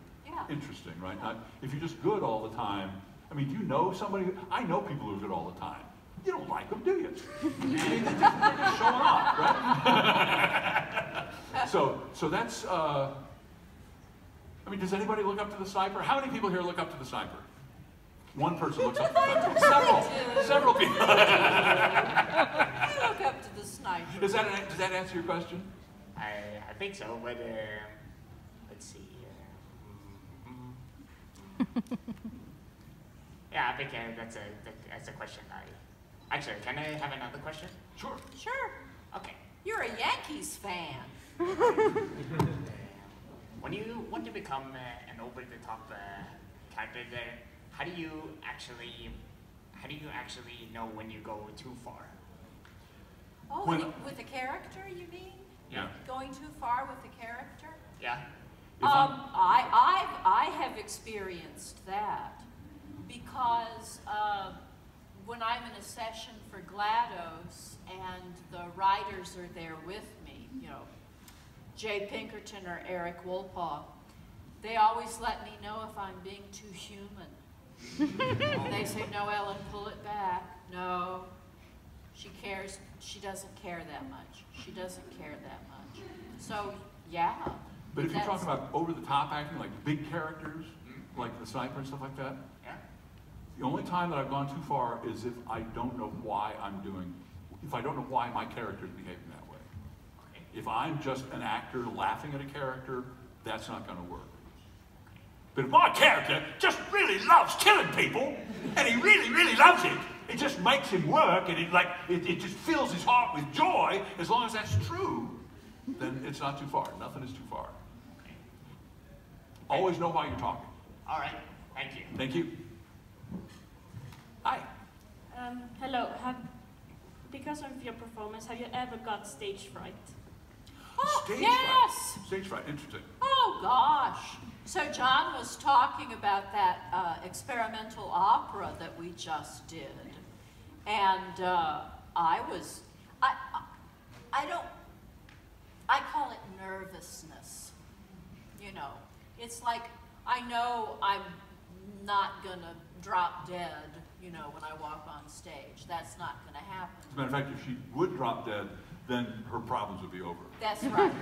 interesting, right? Not, if you're just good all the time, I mean, do you know somebody? I know people who are good all the time. You don't like them, do you? They're just showing off, right? So that's, I mean, does anybody look up to the sniper? How many people here look up to the sniper? One person looks up to the sniper. Several people. I look up to the sniper. Does that answer your question? I think so, but let's see. Yeah, I think that's a question. Actually, can I have another question? Sure. Sure. Okay. You're a Yankees fan. When you want to become an over-the-top character, there, how do you actually know when you go too far? Oh, with a character, you mean? Yeah. Going too far with the character? Yeah. I have experienced that because when I'm in a session for Glados and the writers are there with me, Jay Pinkerton or Eric Wolpaw, they always let me know if I'm being too human. They say, no, Ellen, pull it back. No, she cares. She doesn't care that much. She doesn't care that much. So, yeah. But if you're talking about over-the-top acting, like big characters, like the sniper and stuff like that, the only time that I've gone too far is if I don't know why if I don't know why my character is behaving that way. If I'm just an actor laughing at a character that's not going to work. But if my character just really loves killing people, and he really, really loves it, it just makes him work, and it just fills his heart with joy, as long as that's true, then it's not too far. Nothing is too far. Okay. Always know why you're talking. All right. Thank you. Thank you. Hi. Hello. Because of your performance, have you ever got stage fright? Oh, Stage yes! fright. Stage fright, interesting. Oh, gosh. So John was talking about that experimental opera that we just did. And I call it nervousness. You know, it's like, I know I'm not gonna drop dead, you know, when I walk on stage. That's not gonna happen. As a matter of fact, if she would drop dead, then her problems would be over. That's right.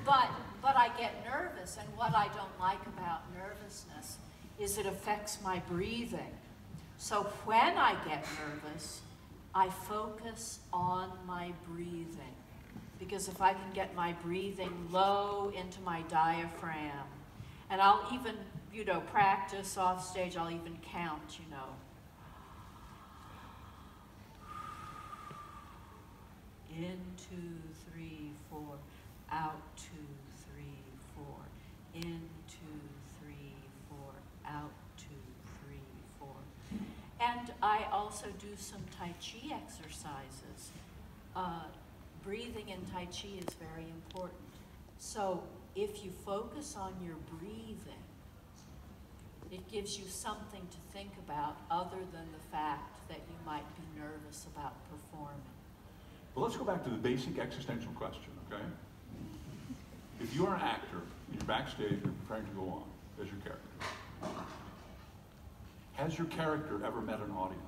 But I get nervous, and what I don't like about nervousness is it affects my breathing. So when I get nervous, I focus on my breathing. Because if I can get my breathing low into my diaphragm, and I'll even, you know, practice off stage, I'll even count, you know. In, 2, 3, 4, out, 2, 3, 4. In, 2, 3, 4, out, 2, 3, 4. And I also do some Tai Chi exercises. Breathing in Tai Chi is very important. So if you focus on your breathing, it gives you something to think about other than the fact that you might be nervous about performing. Well, let's go back to the basic existential question, okay? If you are an actor, and you're backstage, you're preparing to go on as your character, has your character ever met an audience?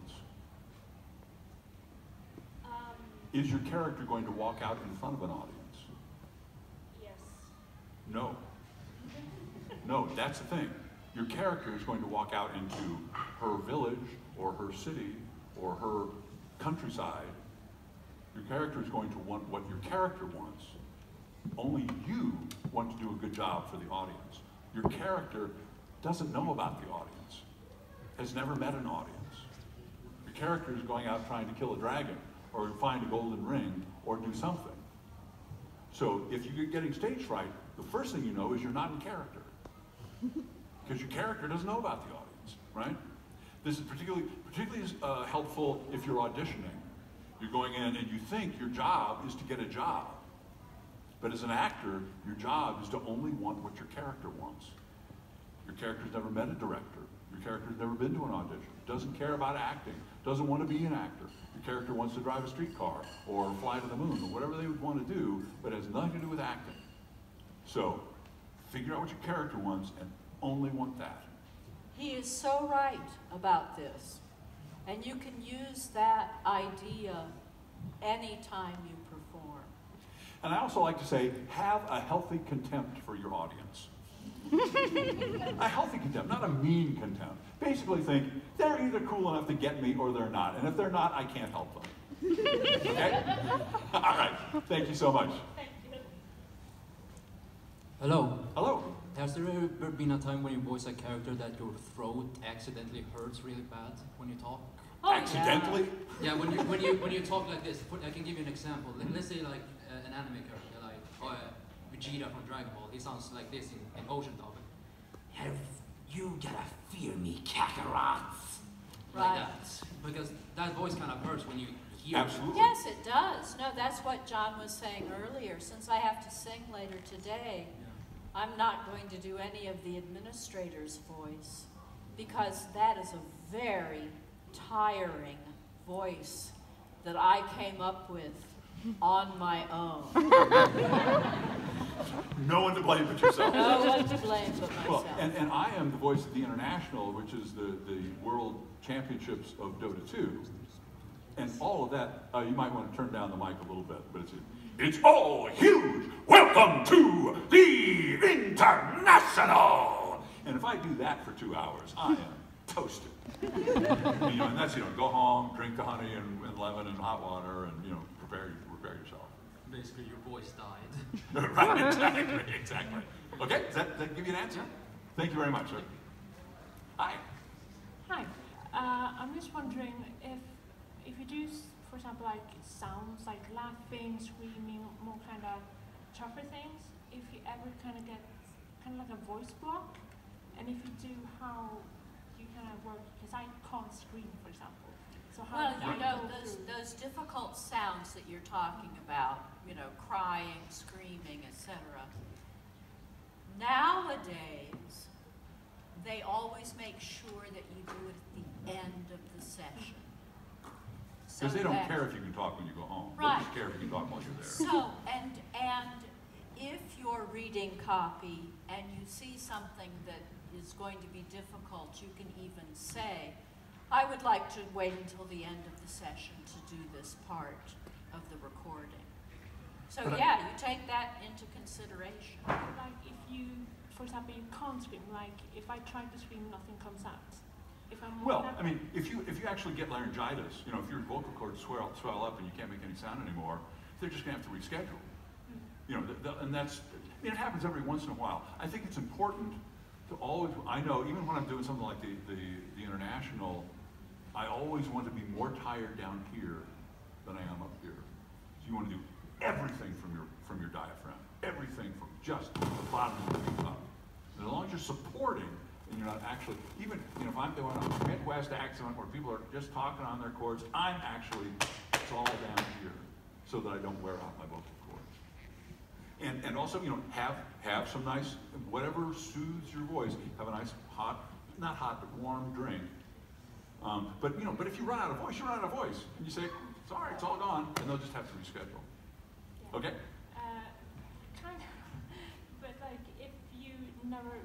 Is your character going to walk out in front of an audience? Yes. No. No, that's the thing. Your character is going to walk out into her village, or her city, or her countryside. Your character is going to want what your character wants. Only you want to do a good job for the audience. Your character doesn't know about the audience, has never met an audience. Your character is going out trying to kill a dragon, or find a golden ring, or do something. So if you're getting stage fright, the first thing you know is you're not in character. Because your character doesn't know about the audience, right? This is particularly helpful if you're auditioning. You're going in and you think your job is to get a job. But as an actor, your job is to only want what your character wants. Your character's never met a director. Your character's never been to an audition. Doesn't care about acting. Doesn't want to be an actor. Your character wants to drive a streetcar or fly to the moon or whatever they would want to do, but it has nothing to do with acting. So, figure out what your character wants and only want that. He is so right about this. And you can use that idea anytime you perform. And I also like to say, have a healthy contempt for your audience. A healthy contempt, not a mean contempt. Basically think, they're either cool enough to get me or they're not. And if they're not, I can't help them. Okay? All right. Thank you so much. Thank you. Hello. Hello. Has there ever been a time when you voice a character that your throat accidentally hurts really bad when you talk? Oh, accidentally? Yeah, when you talk like this. I can give you an example. Let's say like an anime character, like Vegeta from Dragon Ball. He sounds like this in Ocean Dog. Have you gotta fear me, Kakarot? Like that. Because that voice kind of hurts when you hear Absolutely. it. Yes, it does. No, that's what John was saying earlier. Since I have to sing later today, I'm not going to do any of the administrator's voice because that is a very tiring voice that I came up with on my own. No one to blame but yourself. No one to blame but myself. Well, and I am the voice of the International, which is the World Championships of Dota 2. And all of that, you might want to turn down the mic a little bit, but it's all huge. Welcome to the International. And if I do that for 2 hours, I am toasted. And that's, go home, drink the honey and lemon and hot water and, prepare yourself. basically your voice died. Right, exactly. Okay, does that give you an answer? Thank you very much, sir. Hi. Hi. I'm just wondering if you do, for example, like sounds like laughing, screaming, more kind of tougher things, if you ever kind of get kind of like a voice block, and if you do, how you kind of work, because I can't scream, for example. So how Well, do you I know, go through? those difficult sounds that you're talking about, you know, crying, screaming, etc. Nowadays, they always make sure that you do it at the end of the session. Because they don't care if you can talk when you go home. Right. They just care if you can talk while you're there. So, and if you're reading copy and you see something that is going to be difficult, you can even say, I would like to wait until the end of the session to do this part of the recording. So yeah, you take that into consideration. Like if you, for example, you can't scream, like if I try to scream, nothing comes out. If I'm Well, I mean, if you actually get laryngitis, you know, if your vocal cords swell up and you can't make any sound anymore, they're just going to have to reschedule. You know, and that's, I mean, it happens every once in a while. I think it's important to always, I know, even when I'm doing something like the international, I always want to be more tired down here than I am up here. So you want to do everything from your diaphragm, everything from just the bottom of the beat up. And as long as you're supporting, and you're not actually, even, you know, if I'm doing a Midwest accent where people are just talking on their chords, I'm actually, it's all down here so that I don't wear out my vocal cords. And also, you know, have some nice, whatever soothes your voice, have a nice hot, not hot, but warm drink. But, you know, but if you run out of voice, you run out of voice. And you say, sorry, it's all gone, and they'll just have to reschedule. Yeah. Okay? Kind of, but like if you never,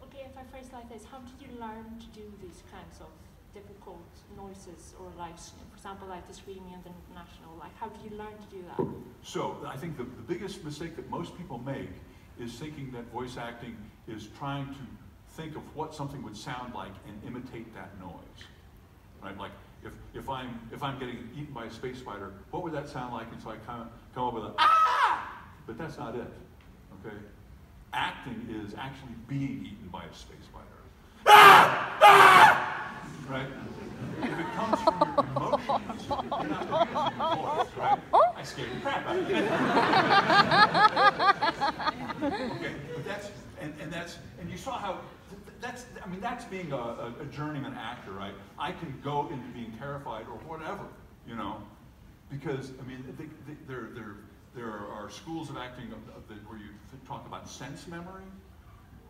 okay, if I phrase like this, how did you learn to do these kinds of difficult noises, or like, for example, like the screaming and the international, like how did you learn to do that? So I think the biggest mistake that most people make is thinking that voice acting is trying to think of what something would sound like and imitate that noise, right? Like if I'm getting eaten by a space spider, what would that sound like? And so I kind of come up with a ah, but that's not it. Okay, acting is actually being eaten by a space spider. Ah! Ah! Right? If it comes from your emotions, you're not going to use your voice, right? I scared the crap out of you. Okay, but that's, and you saw how, I mean, that's being a journeyman actor, right? I can go into being terrified or whatever, you know, because, I mean, there are schools of acting where you talk about sense memory,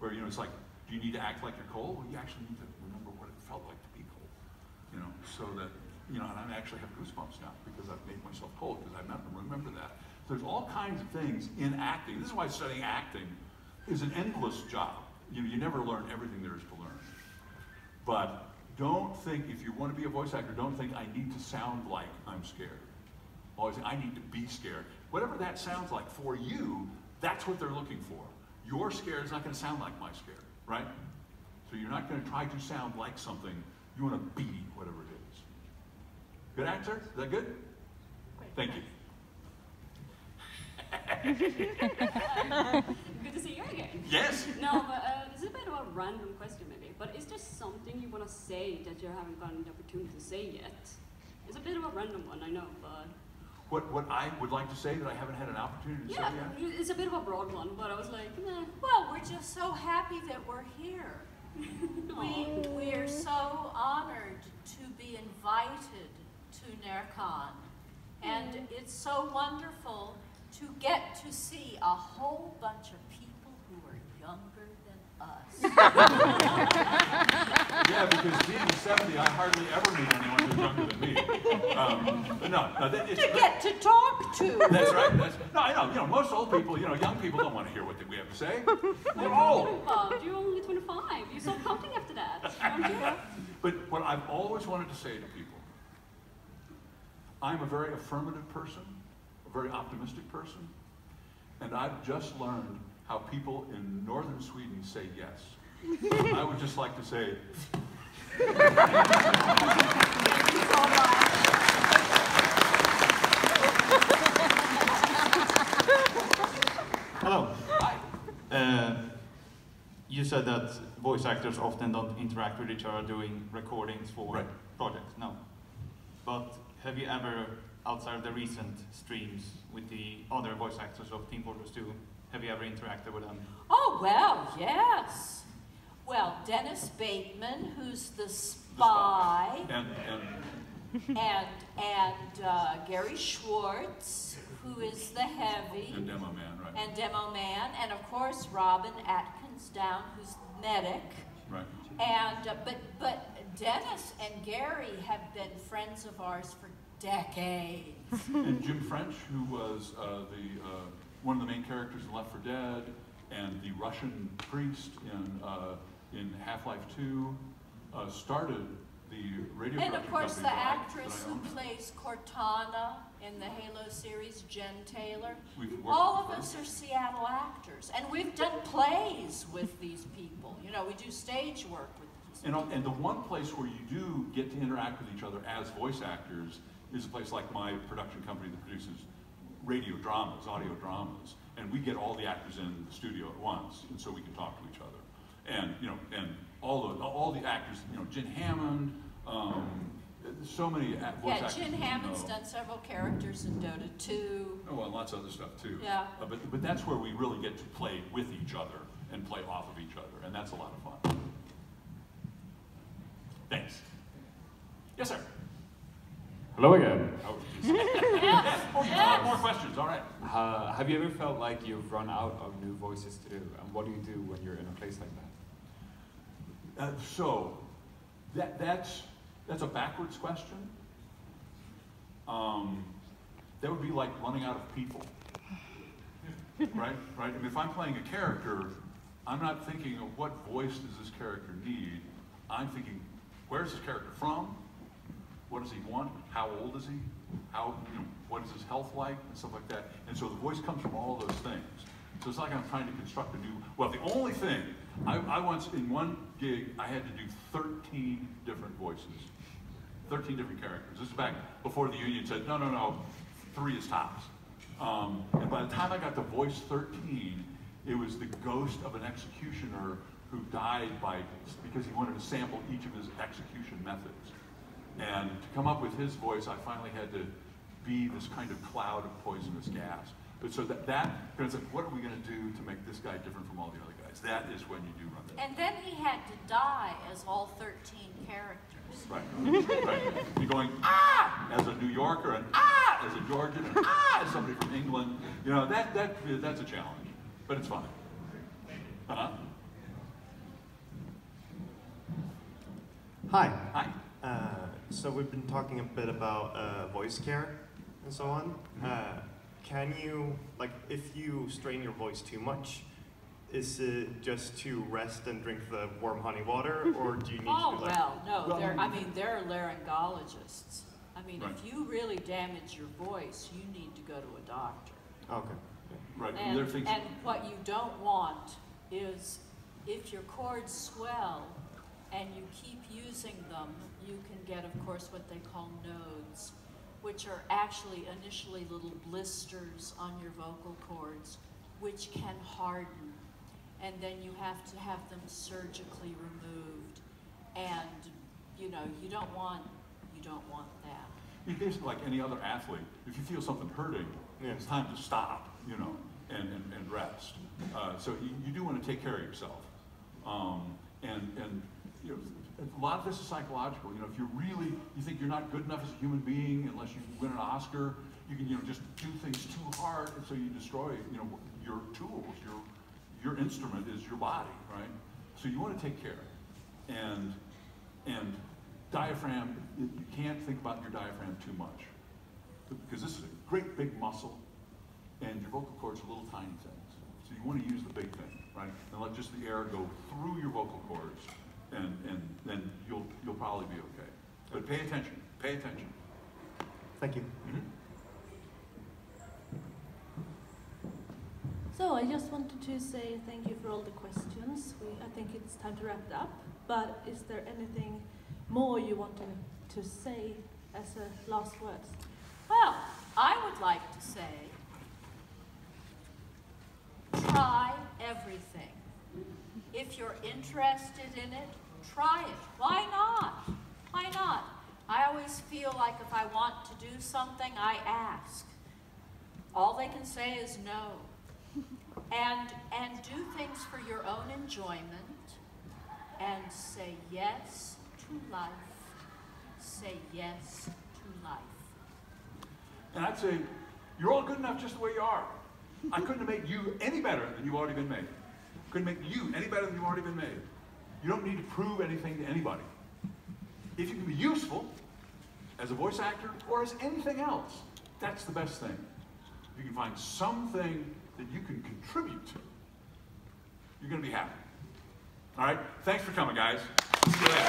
where, you know, it's like, do you need to act like you're cold? Well, you actually need to remember what it felt like to be cold, you know, so that, you know, and I actually have goosebumps now because I've made myself cold because I remember that. There's all kinds of things in acting. This is why studying acting is an endless job. You never learn everything there is to learn. But don't think, if you want to be a voice actor, don't think I need to sound like I'm scared. Always think I need to be scared. Whatever that sounds like for you, that's what they're looking for. Your scared is not going to sound like my scared, right? So you're not going to try to sound like something. You want to be whatever it is. Good answer? Is that good? Great. Thank you. Good to see you again. Yes. No, but this is a bit of a random question maybe, but is there something you want to say that you haven't gotten the opportunity to say yet? It's a bit of a random one, I know, but... What I would like to say that I haven't had an opportunity to say yet? It's a bit of a broad one, but I was like, nah. Well, we're just so happy that we're here. We're so honored to be invited to NärCon, and it's so wonderful to get to see a whole bunch of people who are younger than us. Yeah, because being 70, I hardly ever meet anyone who's younger than me. But no, it's to get to talk to. That's right. No, I know. You know, most old people, you know, young people don't want to hear what we have to say. We're old. You're only 25. You stop counting after that, don't you? But what I've always wanted to say to people, I'm a very affirmative person, a very optimistic person, and I've just learned how people in northern Sweden say yes. I would just like to say, thank you so much. said that voice actors often don't interact with each other doing recordings for projects. No. But have you ever, outside of the recent streams with the other voice actors of Team Fortress 2, have you ever interacted with them? Oh, well, yes. Well, Dennis Bateman, who's the spy, and Gary Schwartz, who is the heavy, and Demo Man, right? And Demo Man, and of course Robin Atkins Down, who's medic. Right. And but Dennis and Gary have been friends of ours for decades. And Jim French, who was one of the main characters in Left 4 Dead, and the Russian priest in Half-Life 2, started the radio And of course production the company actress that I who own. plays Cortana in the Halo series, Jen Taylor. We've worked All of with her. us are Seattle actors, and we've done plays with these people. You know, we do stage work with these people. And the one place where you do get to interact with each other as voice actors is a place like my production company that produces radio dramas, audio dramas, and we get all the actors in the studio at once, and so we can talk to each other. And you know, and all the actors, you know, Jen Hammond, so many voice actors. Jen Hammond's done several characters in Dota 2. Oh, well, lots of other stuff too. Yeah. But that's where we really get to play with each other and play off of each other, and that's a lot of fun. Thanks. Yes, sir. Hello again. More questions, all right. Have you ever felt like you've run out of new voices to do? And what do you do when you're in a place like that? So, that's a backwards question. That would be like running out of people. Right? I mean, if I'm playing a character, I'm not thinking of what voice does this character need. I'm thinking, where's this character from? What does he want? How old is he? What is his health like? And stuff like that. And so the voice comes from all those things. So it's like I'm trying to construct a new, well, the only thing, I once, in one gig, I had to do 13 different voices. 13 different characters. This is back before the union said, no, 3 is tops. And by the time I got to voice 13, it was the ghost of an executioner who died because he wanted to sample each of his execution methods. And to come up with his voice, I finally had to be this kind of cloud of poisonous gas. But so because like, what are we going to do to make this guy different from all the other guys? That is when you do run that. And then he had to die as all 13 characters. Right. You're going, as a New Yorker, and as a Georgian, and as somebody from England. You know, that's a challenge, but it's fun. Hi. Hi. So we've been talking a bit about voice care and so on. Can you, like, if you strain your voice too much, is it just to rest and drink the warm honey water, or do you need to like... no, they're laryngologists. I mean, if you really damage your voice, you need to go to a doctor. Okay. Right. And what you don't want is if your cords swell and you keep using them, you can get, of course, what they call nodes, which are actually initially little blisters on your vocal cords, which can harden. And then you have to have them surgically removed. And, you know, you don't want that. It's basically like any other athlete. If you feel something hurting, it's time to stop, you know, and rest. So you do want to take care of yourself. And you know, a lot of this is psychological. You know, if you think you're not good enough as a human being unless you win an Oscar, you can, you know, just do things too hard, and so you destroy, you know, your tools. Your instrument is your body, right? So you want to take care. And diaphragm, you can't think about your diaphragm too much, because this is a great big muscle, and your vocal cords are little tiny things. So you want to use the big thing, right? And let just the air go through your vocal cords, and then you'll probably be okay. But pay attention. Pay attention. Thank you. So I just wanted to say thank you for all the questions. I think it's time to wrap it up. But is there anything more you want to say as a last word? Well, I would like to say, try everything. If you're interested in it, try it. Why not? Why not? I always feel like if I want to do something, I ask. All they can say is no. And do things for your own enjoyment, and say yes to life. Say yes to life. And I'd say, you're all good enough just the way you are. I couldn't have made you any better than you've already been made. Couldn't make you any better than you've already been made. You don't need to prove anything to anybody. If you can be useful as a voice actor or as anything else, that's the best thing. If you can find something that you can contribute to, you're going to be happy. All right? Thanks for coming, guys. See you later.